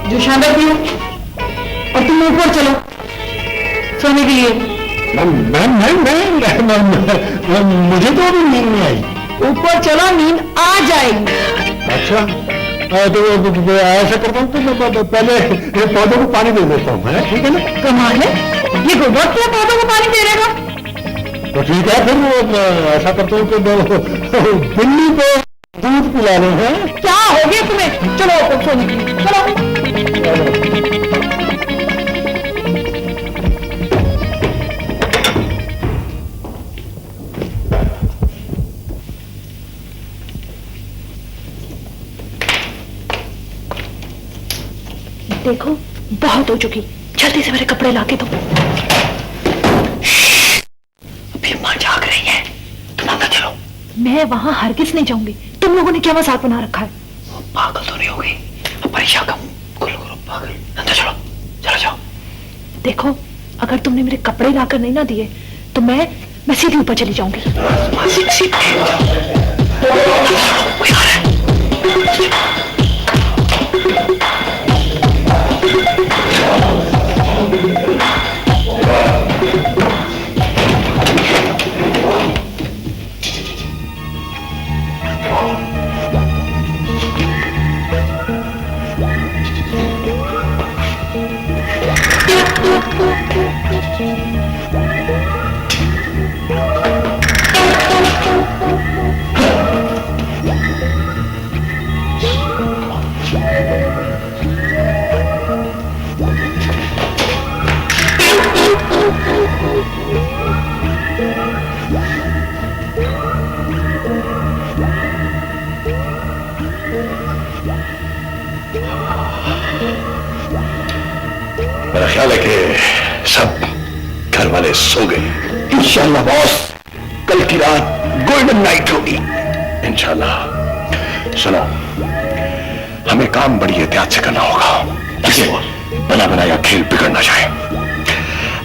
जुशाना भी हूँ, और तुम ऊपर चलो सोने के लिए। मुझे तो अभी नींद नहीं आई। ऊपर चलो, नींद आ जाएगी। अच्छा, तो ऐसा करता हूँ तो पहले पौधों को पानी दे देता हूँ मैं, ठीक है ना? कमाल है, ये गोबर क्या पौधों को पानी दे देगा? तो ठीक है, फिर वो ऐसा करता हूँ कि बिल्ली को दूध पिला रहे हैं। क्या हो गया तुम्हें? चलो ऊपर सोने के लिए, चलो। देखो बहुत हो चुकी, जल्दी से मेरे कपड़े लाके दो। अभी मां जाग रही है, तुम अंदर चलो। मैं वहां हरगिज नहीं जाऊंगी। तुम लोगों ने क्या मजाक बना रखा है? पागल तो नहीं हो गई? अब परेशान कम करो पागल, अंदर चलो, चलो जाओ। देखो अगर तुमने मेरे कपड़े लाकर नहीं ना दिए तो मैं सीधे ऊपर चली जाऊंगी। कोई आ रहा है। मेरा ख्याल है कि सब घर वाले सो गए। इंशाल्लाह बॉस, कल की रात गोल्डन नाइट होगी इंशाल्लाह। सुनो, हमें काम बड़ी एहतियात से करना होगा, जिससे बना बनाया खेल बिगड़ ना जाए।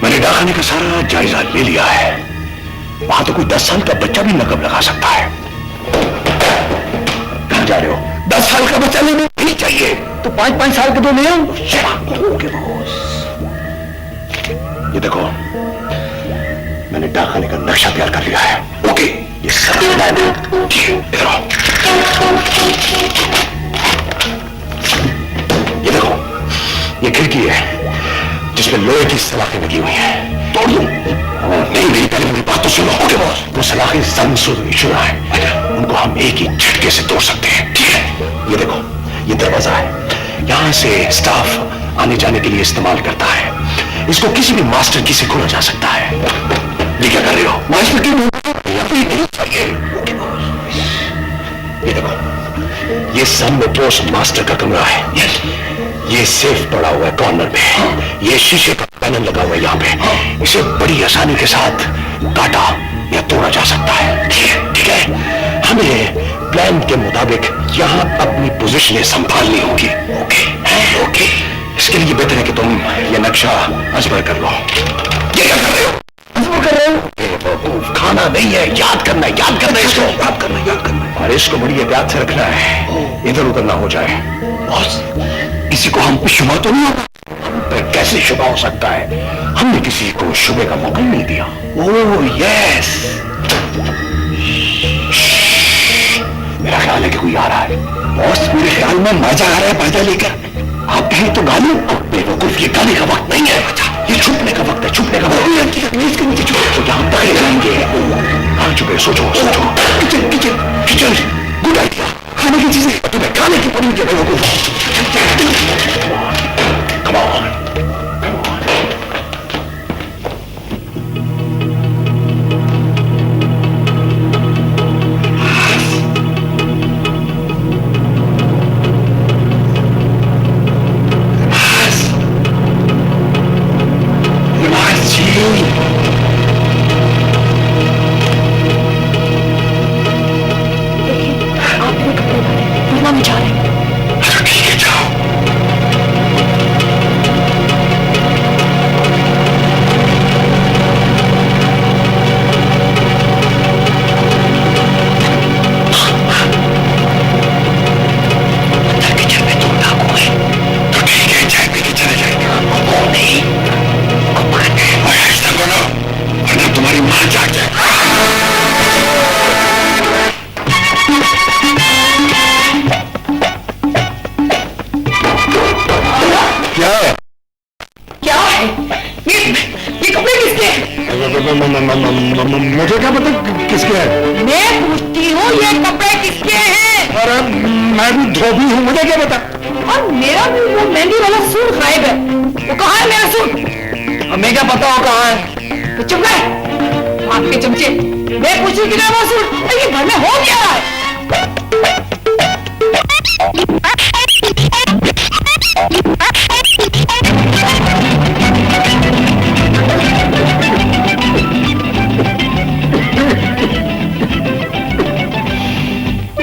मैंने डाकखाने का सारा जायजा ले लिया है। वहां तो कोई 10 साल का बच्चा भी नकब लगा सकता है। कहां जा रहे हो? 10 साल का बच्चा लेने नहीं चाहिए तो 5-5 साल के तो ले आओ। ये देखो, मैंने डाकखाने का नक्शा तैयार कर लिया है। ओके, ये सारा प्लान है। इधर आओ। ये देखो, ये खिड़की है जिसमें लोहे की सलाखें लगी हुई हैं। तोड़ दूं? नहीं, पहले मेरी बात तो सुनो। Okay boss. वो सलाखें शुरा है, उनको हम एक ही झटके से तोड़ सकते हैं, ठीक है? ये देखो, ये दरवाजा है, यहां से स्टाफ आने जाने के लिए इस्तेमाल करता है। इसको किसी भी मास्टर की से खोला जा सकता है। ये क्या कर रहे हो? मास्टर की नहीं चाहिए। ये देखो, ये सामने पोस्ट मास्टर का कमरा है। ये सेफ पड़ा हुआ है कॉर्नर में। ये शीशे का पैनल लगा हुआ है यहाँ पे। इसे बड़ी आसानी के साथ काटा या तोड़ा जा सकता है, ठीक है? हमें प्लान के मुताबिक यहाँ अपनी पोजीशनें संभालनी होगी। ओके। इसके लिए बेहतर है कि तुम ये नक्शा अजबर कर लो। ये क्या कर रहे हो? अजबर कर रहे हो? खाना नहीं है, याद करना है इसको। याद करना। और इसको बड़ी एहतियात से रखना है, इधर उधर ना हो जाए। बॉस, किसी को हम पे शुबा तो नहीं होगा? हम पे कैसे शुबा हो सकता है? हमने किसी को शुबे का मौका नहीं दिया। ओह यस, मेरा ख्याल है कि कोई आ रहा है। बॉस, मेरे ख्याल में मजा आ रहा है बाजा लेकर। आप कहें तो गाली। बेवकूफ, ये गाने का वक्त नहीं है, ये छुपने का वक्त है, छुपने का वक्त। के नीचे छुपे तो यहाँ पकड़े जाएंगे। हाँ छुपे, सोचो। Kitchen, good idea. खाने की चीजें तुम्हें खाने की पड़ी है बेवकूफ। Come on. मुझे क्या पता किसके है? मैं पूछती हूँ ये कपड़े किसके हैं? अरे मैं भी धोबी हूँ, मुझे क्या पता? और मेरा भी वो मेहंदी वाला सूट गायब है। वो कहाँ है मेरा सूट? हमें क्या पता हो कहाँ है? तो चुप रहे आपके चमचे। मैं पूछू कि ना वो सूट ये घर में हो क्या रहा है?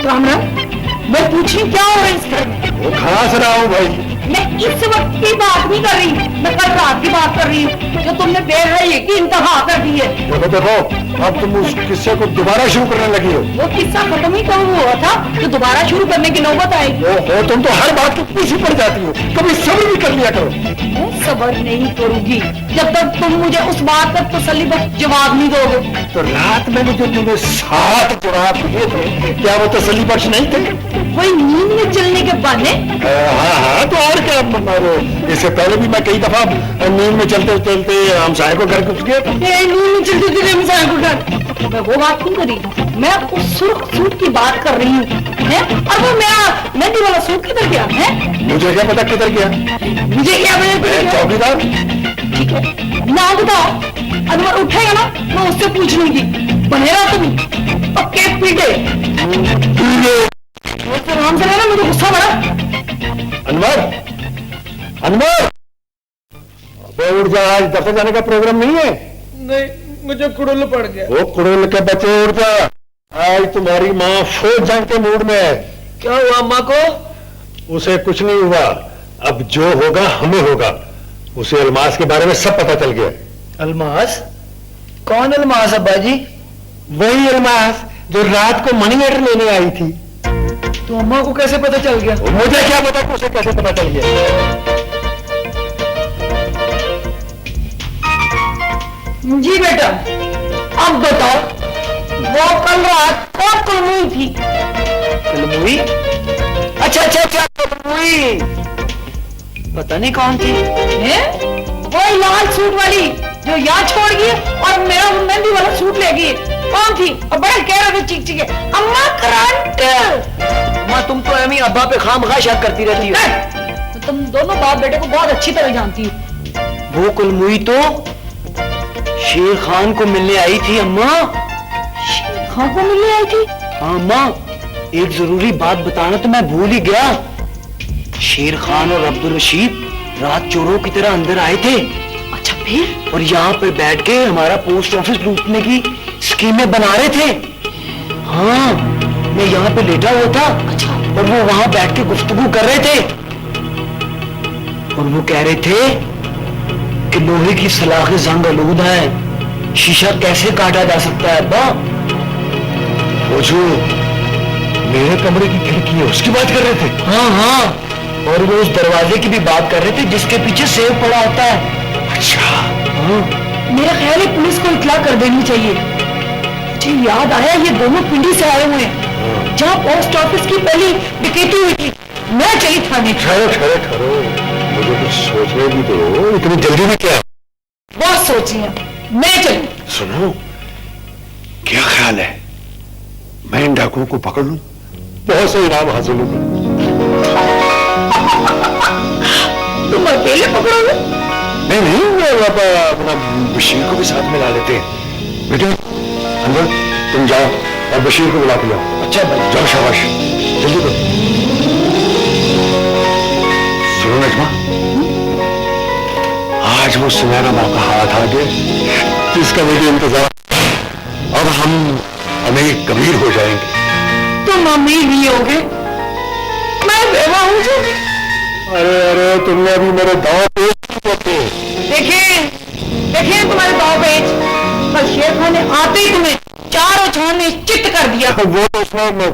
राम राम, मैं पूछी क्या हो रहा है इस घर में? वो खड़ा से रहा हूँ भाई। मैं इस वक्त की बात नहीं कर रही, मैं कल रात की बात कर रही हूँ जो तुमने बेहयाई की इंतहा कर दी है। देखो देखो, अब तुम उस किस्से को दोबारा शुरू करने लगी हो। वो किस्सा खत्म ही कब हुआ था जो दोबारा शुरू करने की नौबत आएगी? ओहो, तुम तो हर बात के पीछे पड़ जाती हो, कभी सब्र भी कर लिया करो। मैं सब्र नहीं करूंगी जब तक तुम मुझे उस बात का तसल्ली बख्श जवाब नहीं दोगे। तो रात मैंने जो तुम्हें 7 जवाब दिए थे, क्या वो तसल्ली बख्श नहीं थे? वही नींद में चलने के बहाने। हाँ, तो और क्या? इससे पहले भी मैं कई दफा नींद में चलते चलते हम साय को घर घुस गया था। नींद में चलते चलते हम साय को घर। मैं वो बात नहीं करी, मैं उस सुर्ख सूट की बात कर रही हूँ। और वो मेरा मेहंदी वाला सूट किधर गया है? मुझे क्या पता किधर गया? मुझे क्या पता? चौकीदार। ठीक है, ना बताओ, अनवर उठेगा ना मैं उससे पूछ लूंगी। बने रहो तुम पक्के पीटे। आराम से रहना, मुझे गुस्सा बड़ा। अनवर, अनवर, अबे उठ जा, आज दफ्तर जाने का प्रोग्राम नहीं है? नहीं, मुझे कुड़ुल पड़ गया। वो कुड़ुल के बच्चे, उठ जा, आज तुम्हारी माँ फौज जंग के मूड में है। क्या हुआ अम्मा को? उसे कुछ नहीं हुआ, अब जो होगा हमें होगा। उसे अलमास के बारे में सब पता चल गया। अलमास? कौन अलमास अब्बा जी? वही अलमास जो रात को मनी ऑर्डर लेने आई थी। तो अम्मा को कैसे पता चल गया? मुझे क्या पता कि उसे कैसे पता चल गया। जी बेटा, अब बताओ वो कल रात कौन कलमुई थी? कलमुई? अच्छा, कलमुई। पता नहीं कौन थी। है? वही लाल सूट वाली जो यहाँ छोड़ गई और मेरा मेहंदी वाला सूट ले गई। कौन थी? और बड़ा कह रहे थे चीख चीखे, अम्मा करंट। अम्मा तुम तो एमी अब्बा पे खामखा शक करती रहती हो। तो तुम दोनों बाप बेटे को बहुत अच्छी तरह जानती हो। वो कलमुई तो शेर खान को मिलने आई थी अम्मा। शेर खान को मिलने आई थी? हाँ अम्मा, एक जरूरी बात बताना तो मैं भूल ही गया। शेर खान और अब्दुल रशीद रात चोरों की तरह अंदर आए थे। अच्छा फिर? और यहाँ पर बैठ के हमारा पोस्ट ऑफिस लूटने की स्कीमें बना रहे थे। हाँ, मैं यहाँ पे लेटा हुआ था। अच्छा। और वो वहां बैठ के गुफ्तगू कर रहे थे और वो कह रहे थे कि लोहे की सलाखें जंग आलूद है, शीशा कैसे काटा जा सकता है अब्बा? वो जो मेरे कमरे की खिड़की है उसकी बात कर रहे थे? हाँ हाँ, और वो उस दरवाजे की भी बात कर रहे थे जिसके पीछे सेव पड़ा होता है। अच्छा। हाँ, मेरा ख्याल है पुलिस को इत्तला कर देनी चाहिए। मुझे याद आया ये दोनों पिंडी से आए हुए हैं जहाँ पोस्ट ऑफिस की पहली डकैती हुई थी। मैं चली थाने। ठहरो, मुझे कुछ सोचने भी दो, इतनी जल्दी में क्या? बहुत सोची है, मैं चली। सुनो, क्या ख्याल है मैं इन डाकुओं को पकड़ लूं? बहुत से इनाम हासिल होगा। तुम अकेले पकड़ोगे? नहीं, अपना बशीर को भी साथ में ला लेते हैं। बेटे अनवर, तुम जाओ और बशीर को बुला के लाओ। अच्छा भाई, जाओ, शाबाश, जल्दी करो। सुनो नजमा, आज वो सुनहरा मौका हाथ आ गया जिसका मुझे इंतजार। अब हम अमीर कबीर हो जाएंगे। तुम अमीर भी होगे, मैं बेवा हूँ जो। अरे तुमने अभी मेरे दांव पेश नहीं किए। देखिए तुम्हारे दाव पेच। कल शेर खान ने आते ही तुम्हें चारों छान में चित्त कर दिया। वो तो उसने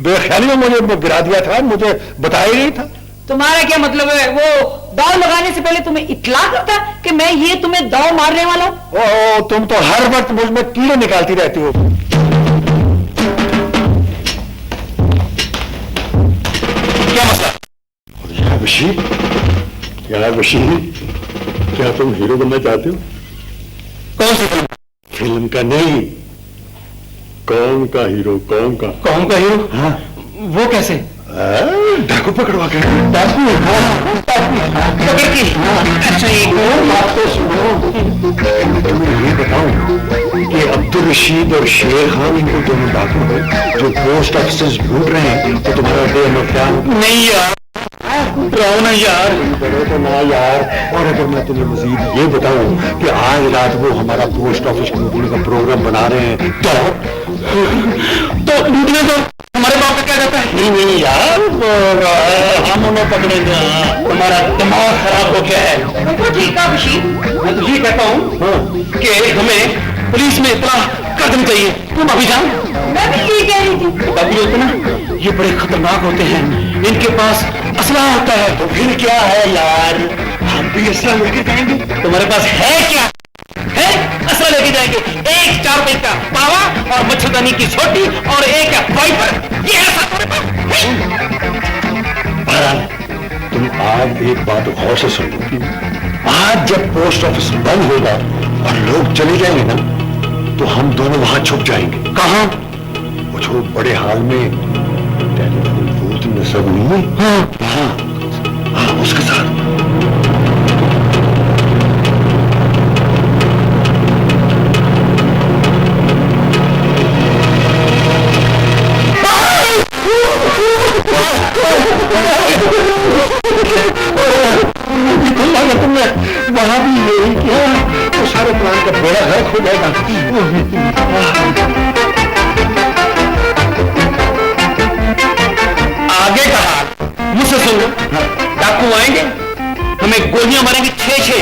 बेख्याली में मुझे गिरा दिया था, मुझे बताया ही नहीं था। तुम्हारा क्या मतलब है? वो दाव लगाने से पहले तुम्हें इत्तला करता कि मैं ये तुम्हें दाव मारने वाला हूँ? ओह, तुम तो हर वक्त मुझ में कीड़े निकालती रहती हो। क्या मसला? क्या बशीर, क्या तुम हीरो बनना चाहते हो? कौन सी फिल्म? फिल्म का नहीं, कौन का हीरो, कौन का? कौन का हीरो? हाँ, वो कैसे? डाकू पकड़वा के। डाकू? पकड़ की? अच्छा, एक बात तो सुनो। मैं तुम्हें ये बताऊं कि अब्दुल रशीद और शेर खान, इनको दोनों डाकू हैं जो पोस्ट ऑफिस ढूंढ रहे हैं, तो तुम्हारा डे में क्या? नहीं यार, रहो ना यार। करो तो ना यार। और अगर मैं तुम्हें मजीद ये बताऊं कि आज रात वो हमारा पोस्ट ऑफिस ढूंढने का प्रोग्राम बना रहे हैं, तो ढूंढने दो, हमारे बाप का क्या जाता है? नहीं यार, हम उन्हें पकड़ेंगे। तुम्हारा दिमाग खराब हो गया है। ठीक है बशीर, मैं तो ये कहता हूँ कि हमें पुलिस में इतना कर देना चाहिए। तुम अभी जाओ। मैं भी यही कह रही थी। अभी होते ना, ये बड़े खतरनाक होते हैं, इनके पास असला होता है। तो फिर क्या है यार, हम भी असला लेके जाएंगे। तुम्हारे पास है क्या? है? असला लेके जाएंगे। एक 4 रुपए का पावा और मच्छरदानी की छोटी और एक वाइपर, ये है तुम्हारे पास। तुम आज एक बात गौर से सुनो। आज जब पोस्ट ऑफिस बंद होगा और लोग चले जाएंगे ना, तो हम दोनों वहां छुप जाएंगे। कहाँ? वो जो बड़े हाल में टेलीफोन बूथ नजर नहीं है, हाँ, हाँ, उसके साथ। तुमने वहां भी यही किया तो सारे प्लान का बेड़ा गर्क हो जाएगा। आगे का हाल मुझसे सुन लो। डाकू आएंगे, हमें गोलियां मारेंगे 6-6,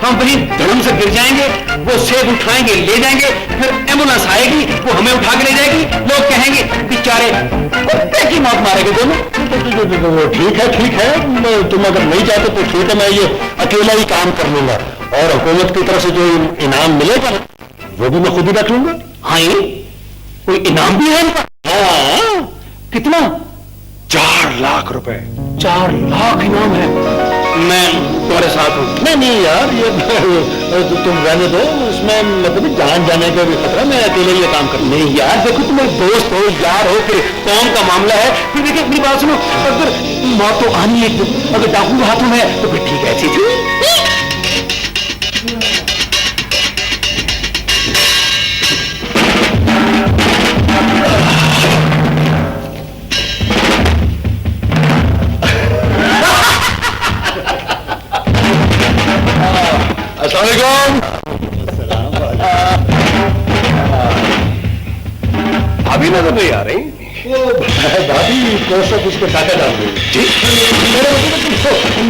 हम वहीं धड़म से गिर जाएंगे। वो सेब उठाएंगे, ले जाएंगे, फिर एम्बुलेंस आएगी, वो हमें उठा के ले जाएगी। लोग कहेंगे बेचारे कुत्ते की मौत मारेंगे दोनों। ठीक है, तुम अगर नहीं चाहते तो ठीक है, मैं ये अकेला ही काम कर लूंगा, और हुकूमत की तरफ से जो इनाम मिलेगा ना, वो भी मैं खुद ही रख लूंगा। हाँ, ये कोई इनाम भी है इनका? हाँ, कितना? 4 लाख रुपए। 4 लाख इनाम है। मैं तुम्हारे साथ हूँ। नहीं यार, ये तुम रहने दो, इसमें मतलब जान जाने का भी खतरा, मैं अकेले ये काम कर। नहीं यार, देखो तुम एक दोस्त हो, यार हो, फिर कौन का मामला है। फिर देखिए अपनी बात सुनो, अगर मौत तो आनी है, अगर डाकू के हाथों में है तो फिर ठीक है, ऐसी थी। अभी ना तो नहीं आ रही वो भाभी पोस्ट ऑफिस पे टाका डाल रही है। मेरे मतलब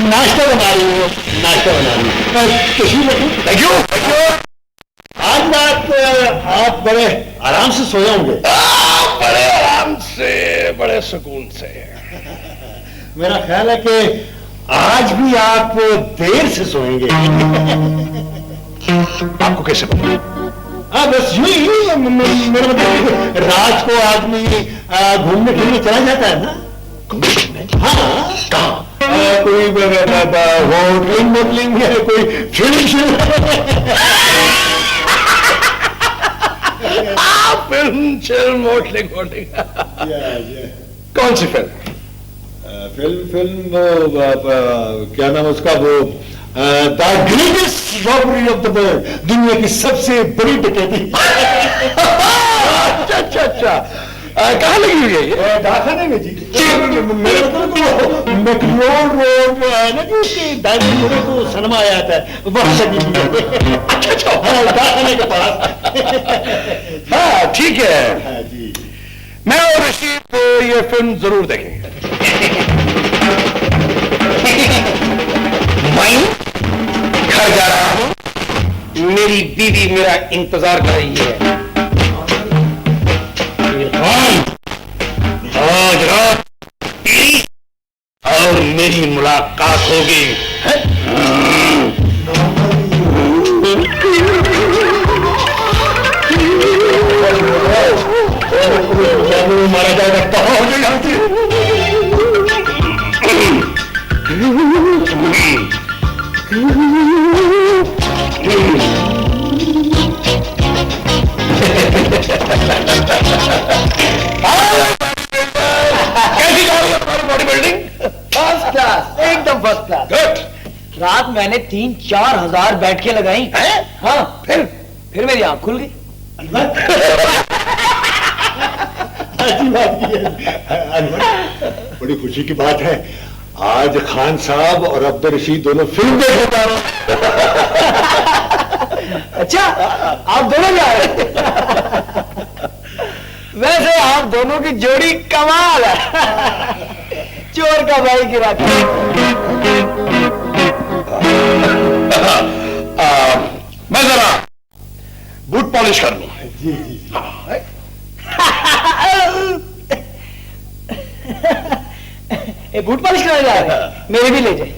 नाश्ता बना रही हो, नाश्ता बना रही है। Thank you. आज रात आप बड़े आराम से सोए होंगे। बड़े आराम से, बड़े सुकून से। मेरा ख्याल है कि आज भी आप देर से सोएंगे। आपको कैसे पता? हाँ, बस यूं ही मेरा मतलब रात को आदमी घूमने फिरने चला जाता है ना। हाँ, कहाँ? कोई होटलिंग मोटलिंग है, कोई फिल्म फिल्म मोटलिंग। कौन सी फिल्म? फिल्म क्या नाम उसका, वो the greatest robbery of the world, दुनिया की सबसे बड़ी डकैती। अच्छा, कहाँ लगी हुई है ये? डाकखाने में जी। मेरे मतलब मैक्लोड रोड है ना, कि दाहिने मुड़े को सिनेमा आया था, वहां लगी हुई है। अच्छा, डाकखाने के पास। हाँ, ठीक है। हाँ जी। मैं और रशीद ये फिल्म जरूर देखेंगे। मैं घर जा रहा हूँ, मेरी बीवी मेरा इंतजार कर रही है। आज रात तेरी और मेरी मुलाकात होगी। मारा जाएगा तो हो जाएगा। रात मैंने 3-4 हजार बैठ के लगाई। हाँ, फिर मेरी आंख खुल गई। अच्छी बात की है अनवर, बड़ी खुशी की बात है। आज खान साहब और अब्दुल रशीद दोनों फिल्म देखने जा रहे हैं। अच्छा, आप दोनों जा रहे हैं? वैसे आप दोनों की जोड़ी कमाल है। चोर का भाई की रात। मैं जरा बूट पॉलिश कर लूं। जी जी ये बूट पॉलिश करने जा रहे हैं? मेरे भी ले जाए।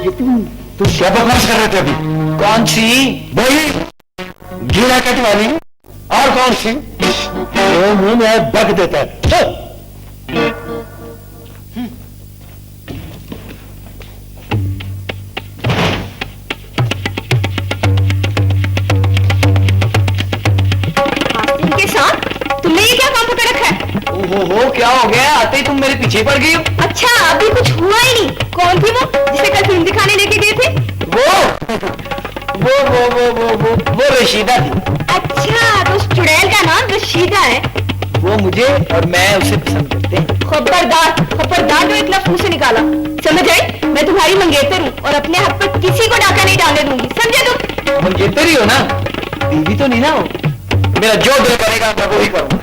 ये तुम क्या बकवास कर रहे थे अभी? कौन सी? वही गिरा कट वाली। और कौन सी? वो मुंह में बक देता है। इनके साथ तुमने ये क्या काम पकड़ रखा है? ओहो, क्या हो गया? आते ही तुम मेरे पीछे पड़ गई हो। अच्छा, अभी कुछ हुआ ही नहीं। कौन थी वो जिसे कल फिल्म दिखाने लेके गए थे? वो रशीदा थी। अच्छा, तो उस चुड़ैल का नाम रशीदा है। वो मुझे और मैं उसे पसंद करते हैं। खबरदार जो एक लफ्ज मुंह से निकाला, समझ आई? मैं तुम्हारी मंगेतर हूँ और अपने हाथ पर किसी को डाका नहीं डालने दूंगी, समझे तुम? मंगेतर ही हो ना, बीवी तो नहीं ना हो। मेरा जो दिल करेगा मैं वही करूँगा।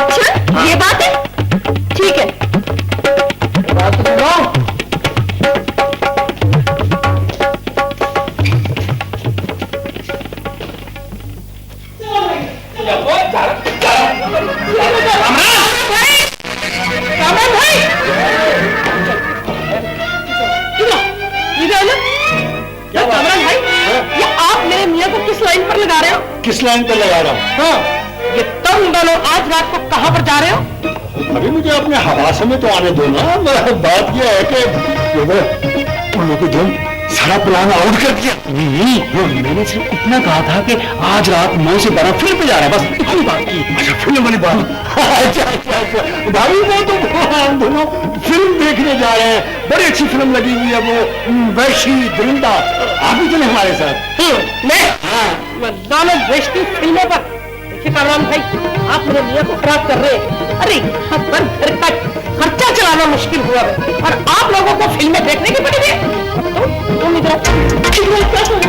अच्छा, ये बात है, ठीक है। बात तो सुनो। किस लाइन पर लगा रहे हो? किस लाइन पर लगा रहा हूँ? हाँ, ये तुम दोनों आज रात को कहाँ पर जा रहे हो? अभी मुझे अपने हवासे में तो आने दो ना। बात यह है कि उन लोगों को सारा प्लान आउट कर दिया। नहीं, मैंने सिर्फ इतना कहा था कि आज रात 9 से 12 फिल्म पे जा रहे हैं, बस इतनी बात की। अच्छा, फिल्म वाली बात। अच्छा भाई, वो तो हम दोनों फिल्म देखने जा रहे हैं। बड़ी अच्छी फिल्म लगी हुई है वो, वैशी दरिंदा। आप भी चले हमारे साथ। मैं दोनों बेचती फिल्मों पर। देखिए कामरान भाई, आप मेरे मियाँ को खराब कर रहे हैं। अरे यहाँ पर घर का खर्चा चलाना मुश्किल हुआ है और आप लोगों को फिल्में देखने की पड़ेगी। तुम इधर क्या समझ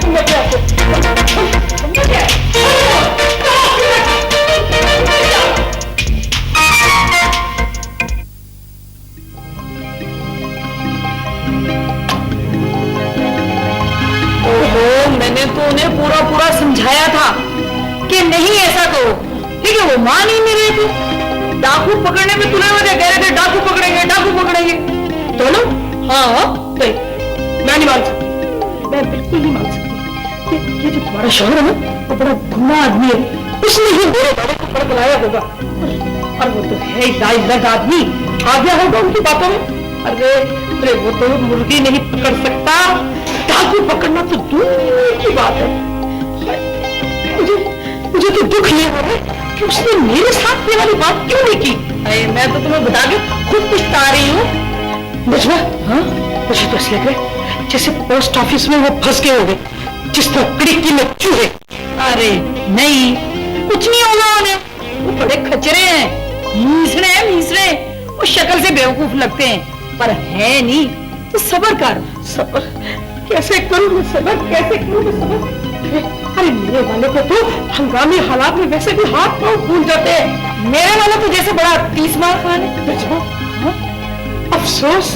मैंने तो उन्हें पूरा समझाया था कि नहीं ऐसा करो, ठीक है? वो मान ही नहीं रहे थे। डाकू पकड़ने में तुले हुए कह रहे थे डाकू पकड़ेंगे। दोनों? हाँ, नहीं, मैं नहीं मान सकती, मैं बिल्कुल नहीं मान सकती। ये जो तुम्हारा शौहर है ना, वो बड़ा धुआं आदमी है। उसने ही मेरे बाबा को पकड़ लाया होगा और वो तो है लाइक आदमी, आ गया होगा उनकी बातों में। अरे वो तो मुर्गी नहीं पकड़ सकता, डाकू पकड़ना तो दूर की बात है। मुझे तो दुख ये हो रहा है कि उसने मेरे साथ ये वाली बात क्यों नहीं की। अरे मैं तो तुम्हें बता के खुद पछता रही हूँ। बुझवा? हाँ, मुझे तो ऐसे लग रहा है जैसे पोस्ट ऑफिस में वो फंस गए होंगे जिस लकड़ी की में चूहे। अरे नहीं, कुछ नहीं होगा उन्हें, वो बड़े खचरे हैं, मीसड़े। वो शक्ल से बेवकूफ लगते हैं पर है नहीं। तो सब्र कर। सब्र कैसे करूं मैं? अरे मेरे वाले को तो हंगामी हालात में वैसे भी हाथ पांव फूल जाते हैं। मेरे वाला तो जैसे बड़ा 30 मार खाने। अफसोस,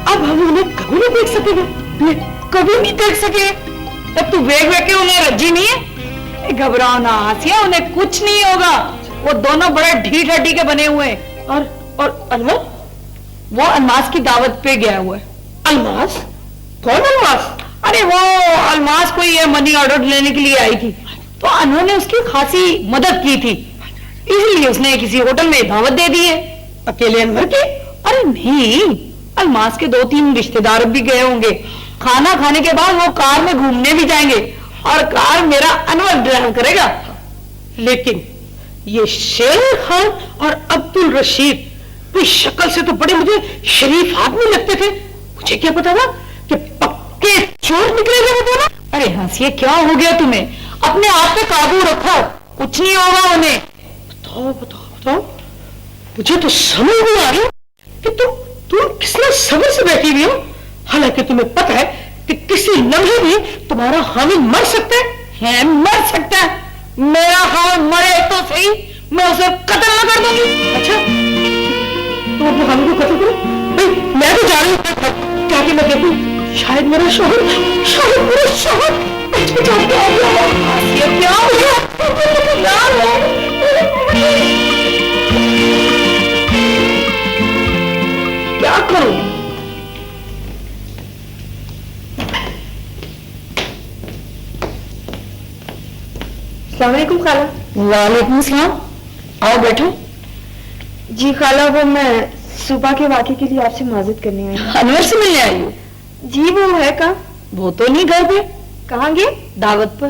अब हम उन्हें कभी नहीं देख सकेंगे, कभी नहीं देख सके। तब तू वेग के उन्हें रज्जी नहीं है। घबराओ ना आसिया, उन्हें कुछ नहीं होगा। वो दोनों बड़े ढीठ हड्डी के बने हुए हैं। और अनवर, वो अलमास की दावत पे गया हुआ है। अलमास? कौन अलमास? अरे वो अलमास कोई ये मनी ऑर्डर लेने के लिए आई थी, तो अनवर ने उसकी खासी मदद की थी, इसलिए उसने किसी होटल में दावत दे दी है। अकेले अनवर की? अरे नहीं, अलमास के 2-3 रिश्तेदार भी गए होंगे। खाना खाने के बाद वो कार में घूमने भी जाएंगे और कार मेरा अनवर ड्राइव करेगा। लेकिन ये शेर खान और अब्दुल रशीद भाई शक्ल से तो बड़े मुझे शरीफ आदमी लगते थे, मुझे क्या पता था कि पक्के चोर निकलेगा बताना। अरे हंसिए, क्या हो गया तुम्हें? अपने आप पे काबू रखो, कुछ नहीं होगा उन्हें। बताओ बताओ बताओ, मुझे तो समझ नहीं आ रही कि तुम किसने सब्र से बैठी हुई हो, हालांकि तुम्हें पता है कि किसी लम्हे भी तुम्हारा हामिद मर सकता है, मर सकता है। मेरा हामिद मरे तो सही, मैं उसे कत्ल न कर दूंगी। अच्छा तुम अपने हामिद को कत्ल करो भाई, मैं तो जा रही हूँ, क्या कि मैं देखूं शायद मेरा शोहर मेरा शोहर ये क्या हो गया? क्या करूं? अस्सलाम वालेकुम खाला। वालेकुम सलाम, आओ बैठो। जी खाला, वो मैं सुबह के वाक़े के लिए आपसे माजरत करने आई हूँ। अनवर से मिलने आई हो? जी वो है कहाँ? वो तो नहीं घर पे, कहाँ गए? दावत पर।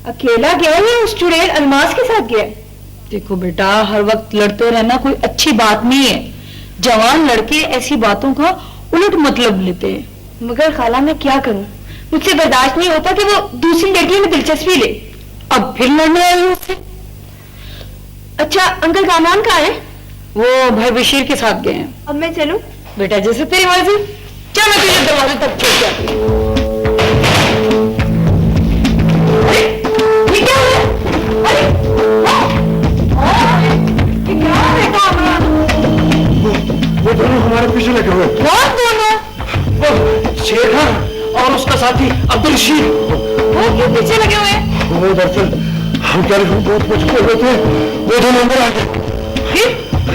अकेला गया है या उस चुड़ैल अलमास के साथ गया? देखो बेटा, हर वक्त लड़ते रहना कोई अच्छी बात नहीं है। जवान लड़के ऐसी बातों का उलट मतलब लेते हैं। मगर खाला मैं क्या करूँ, मुझसे बर्दाश्त नहीं होता कि वो दूसरी लड़कियों में दिलचस्पी ले। अब फिर लड़ने आई हो उससे? अच्छा अंकल कामरान कहाँ है? वो भाई बशीर के साथ गए हैं। अब मैं चलूं? बेटा जैसे तेरी मर्जी, चल मैं तुझे दरवाजे तक छोड़ जाती हूँ। ये क्या है? अरे ये क्या है कामरान? वो दोनों हमारे पीछे लगे हुए। कौन दोनों? वो शेखर और उसका साथी अब्दुल रशीद। वो क्यों पीछे लगे हुए हैं? वो दरअसल हम टेलीफोन बहुत कुछ कर रहे थे, वो दोनों अंदर आ गए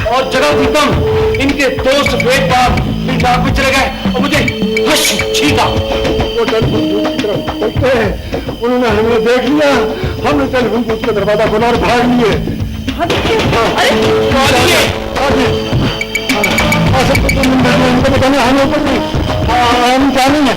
और जगह थी कम, इनके दो सफेद बाल इन डाक में चले गए और मुझे हश छीका। वो टेलीफोन बूथ की तरफ बढ़ते हैं, उन्होंने हमें देख लिया, हमने टेलीफोन बूथ का दरवाजा खोला और भाग लिए। उनको बताने हम ऊपर नहीं, हम जानेंगे।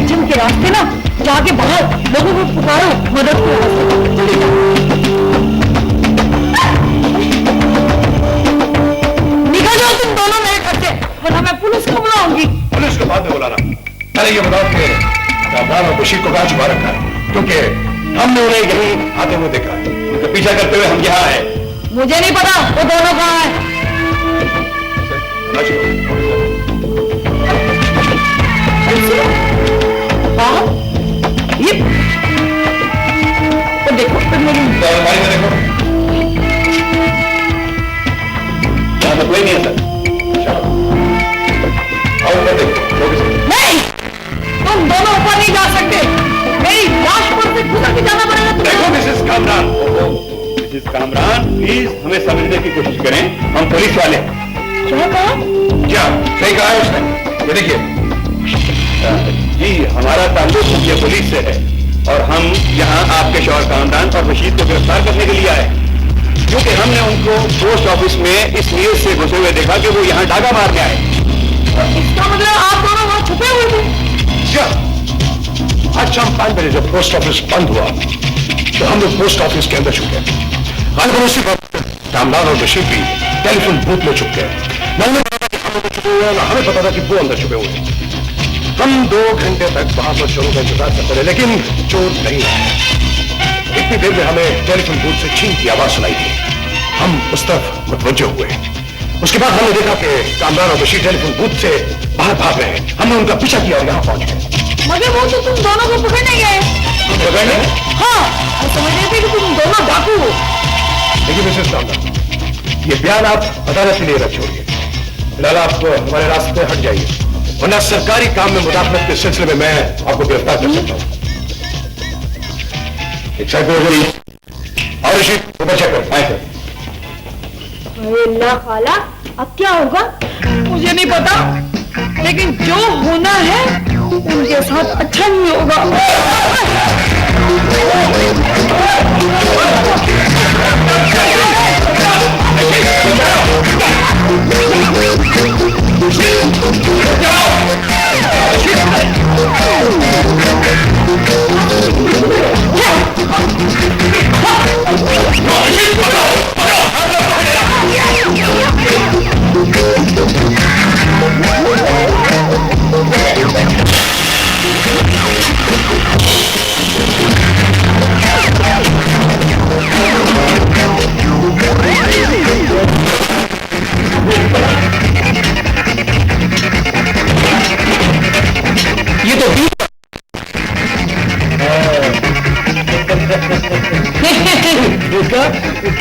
जिम के रास्ते ना जाके बाहर लोगों को पुकारो मदद के रास्ते। जल्दी जाओ। निकल जाओ तुम दोनों मेरे घर से, वरना मैं पुलिस को बुलाऊंगी। पुलिस को बाद में बुलाना, पहले ये बताओ कि कामरान और बशीर को कहाँ छुपा रखा है, क्योंकि हमने उन्हें यहीं आते हुए देखा, उनका पीछा करते हुए हम यहाँ आए। मुझे नहीं पता वो दोनों कहाँ है। ये तो देखो फिर मेरी गाड़ी में देखो, यहाँ तो कोई नहीं है सर। चलो आओ ऊपर देखो, लोग इसे- नहीं, तुम दोनों ऊपर नहीं जा सकते, मेरी लाश पर से गुजर के जाना पड़ेगा देखो तुम्हें। Mrs Kamran, Mrs Kamran please हमें समझने की कोशिश करें, हम पुलिस वाले हैं। क्या कहा? क्या सही कहा है उसने? ये देखिए जी, हमारा ताल्लुक मुख्य पुलिस से है और हम यहाँ आपके शौहर कामरान और बशीर को गिरफ्तार करने के लिए आए, क्योंकि हमने उनको पोस्ट ऑफिस में इस नीयत से घुसे हुए देखा कि वो यहाँ डाका मारने आए। इसका मतलब आप दोनों वहां छुपे हुए थे? क्या आज शाम 5 बजे जब पोस्ट ऑफिस बंद हुआ तो हम लोग पोस्ट ऑफिस के अंदर छुप गए। गालिबन उसी वक्त कामरान और बशीर भी टेलीफोन बूथ में छुप गए। मैंने पता कि हम लोग छुपे हुए हैं, हमें पता था कि वो अंदर छुपे हुए हैं। हम 2 घंटे तक वहां पर चोरों का इंतजार करते रहे, लेकिन चोर नहीं आए। इतनी देर में हमें टेलीफोन बूथ से छीन की आवाज सुनाई दी। हम उस तरफ मुतवज्जे हुए। उसके बाद हमने देखा कि कामरान और बशीर टेलीफोन बूथ से बाहर भाग रहे हैं। हमने उनका पीछा किया और यहाँ पहुंच गए। मगर वो तो तुम दोनों को पकड़ने गए। पकड़ने? हाँ, मैं समझ रही थी कि तुम दोनों डाकू हो। देखिए मिसेस कामरान, ये बयान आप अदालत के लिए रख छोड़िए। फिलहाल आप हमारे रास्ते हट जाइए, वरना सरकारी काम में मुदाखलत के सिलसिले में मैं आपको गिरफ्तार कर सकता हूँ। एक साइड पे हो जाइए और रशीद ऊपर चेक करो। आए सर। अरे अल्लाह खाला, अब क्या होगा? मुझे नहीं पता, लेकिन जो होना है उनके साथ अच्छा नहीं होगा। जाओ।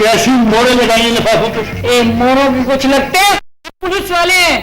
कैसी मोड़े लगाई लिफाफों पे? ए मोरों भी कुछ लगते हैं पुलिस वाले हैं।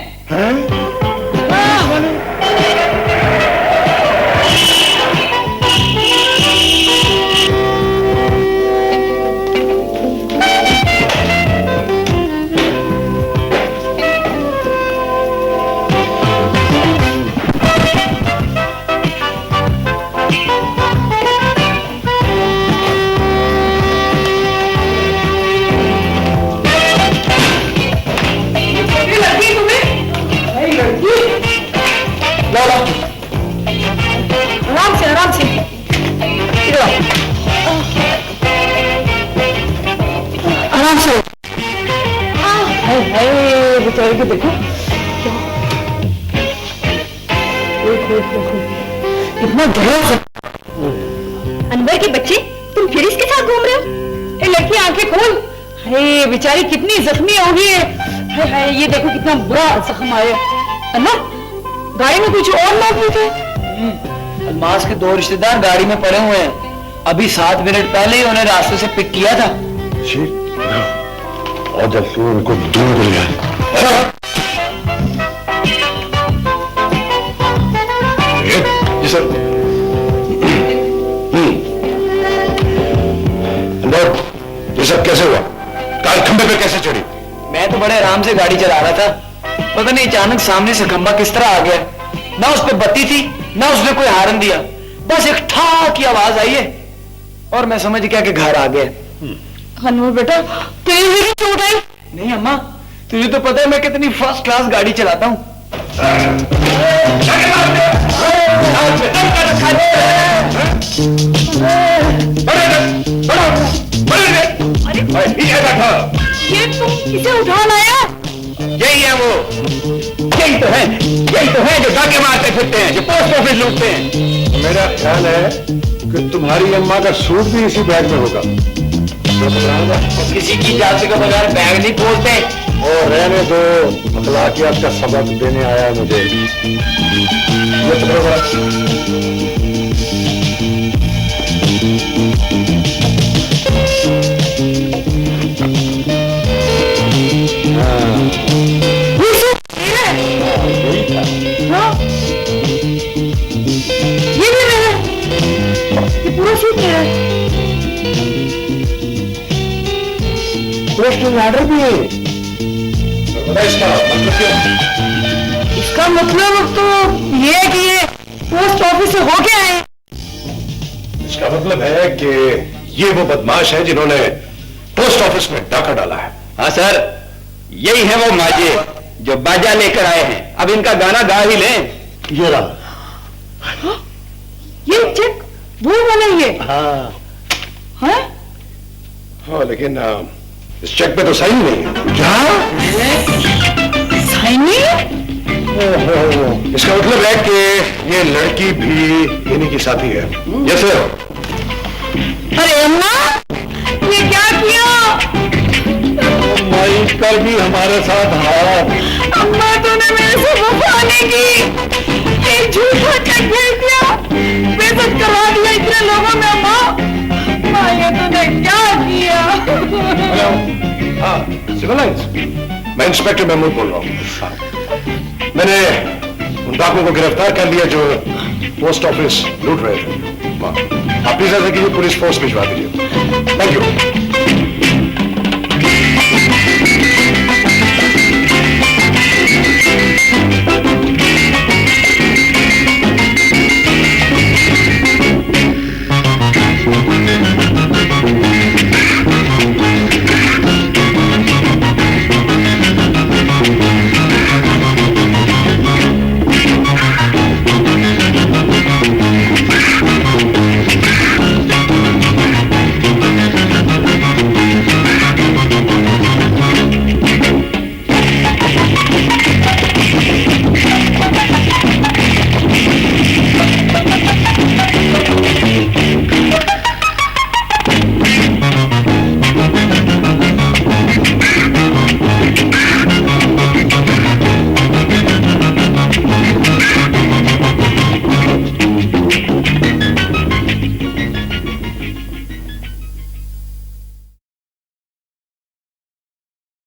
आराम से आराम से आराम से। बेचारे को देखो इतना गहरा। अनवर के बच्चे तुम फिर इसके साथ घूम रहे हो? ए लड़की आंखें खोल। हे बेचारी कितनी जख्मी हो गई है। हाय ये देखो कितना बुरा जख्म आया है ना। गाड़ी में कुछ और लोग भी थे। अलमास के 2 रिश्तेदार गाड़ी में पड़े हुए हैं। अभी 7 मिनट पहले ही उन्हें रास्ते से पिक किया था। और जब तू उनको दूर ले आए। जी सर। ये सब कैसे हुआ? कार खंबे पे कैसे चढ़ी? मैं तो बड़े आराम से गाड़ी चला रहा था, पता नहीं अचानक सामने से खंबा किस तरह आ गया। ना उस पे बत्ती थी, ना उसने कोई हारन दिया, बस एक ठा की आवाज आई है और मैं समझ गया कि घर आ गया। अनवर बेटा तेरी भी चोट आई? नहीं अम्मा, तुझे तो पता है मैं कितनी फर्स्ट क्लास गाड़ी चलाता हूँ। ये तुम किसे उठा लाया? यही है वो, यही तो है जो डाके मारते फिरते हैं, जो पोस्ट ऑफिस लूटते हैं। मेरा ख्याल है कि तुम्हारी अम्मा का सूट भी इसी बैग में होगा। किसी की इजाजत के बगैर बैग नहीं खोलते। और रहने दो, अखलाकियात का सबक देने आया है मुझे। ये पकड़ो जरा। ये भी मेरा, ये पूरा सूट मेरा है। पोस्टल ऑर्डर भी है। इसका मतलब तो ये है कि ये पोस्ट ऑफिस से होके आए। इसका मतलब है कि ये वो बदमाश है जिन्होंने पोस्ट ऑफिस में डाका डाला है। हाँ सर, यही है वो माजे जो बाजा लेकर आए हैं। अब इनका गाना गा ही लें। ये रहा। ये चेक वो वाला ही है। हाँ हाँ? हाँ, लेकिन इस चेक पे तो साइन नहीं है। क्या? साइन नहीं? इसका मतलब है कि ये लड़की भी इन्हीं की साथी है। ये सर। अरे अम्मा ये क्या किया? माई कल भी हमारे साथ हाथ। अम्मा तूने मेरे से वफा नहीं की, एक झूठा चेक भेज दिया, बेइज्जत करवा दिया इतने लोगों में। अम्मा माँ ये तूने क्या किया? हाँ, सिविल लाइन्स। मैं इंस्पेक्टर महमूद बोल रहा हूँ। मैंने उन डाकुओं को गिरफ्तार कर लिया जो पोस्ट ऑफिस लूट रहे थे। आप प्लीज ऐसा कीजिए, पुलिस फोर्स भिजवा दीजिए। Thank you.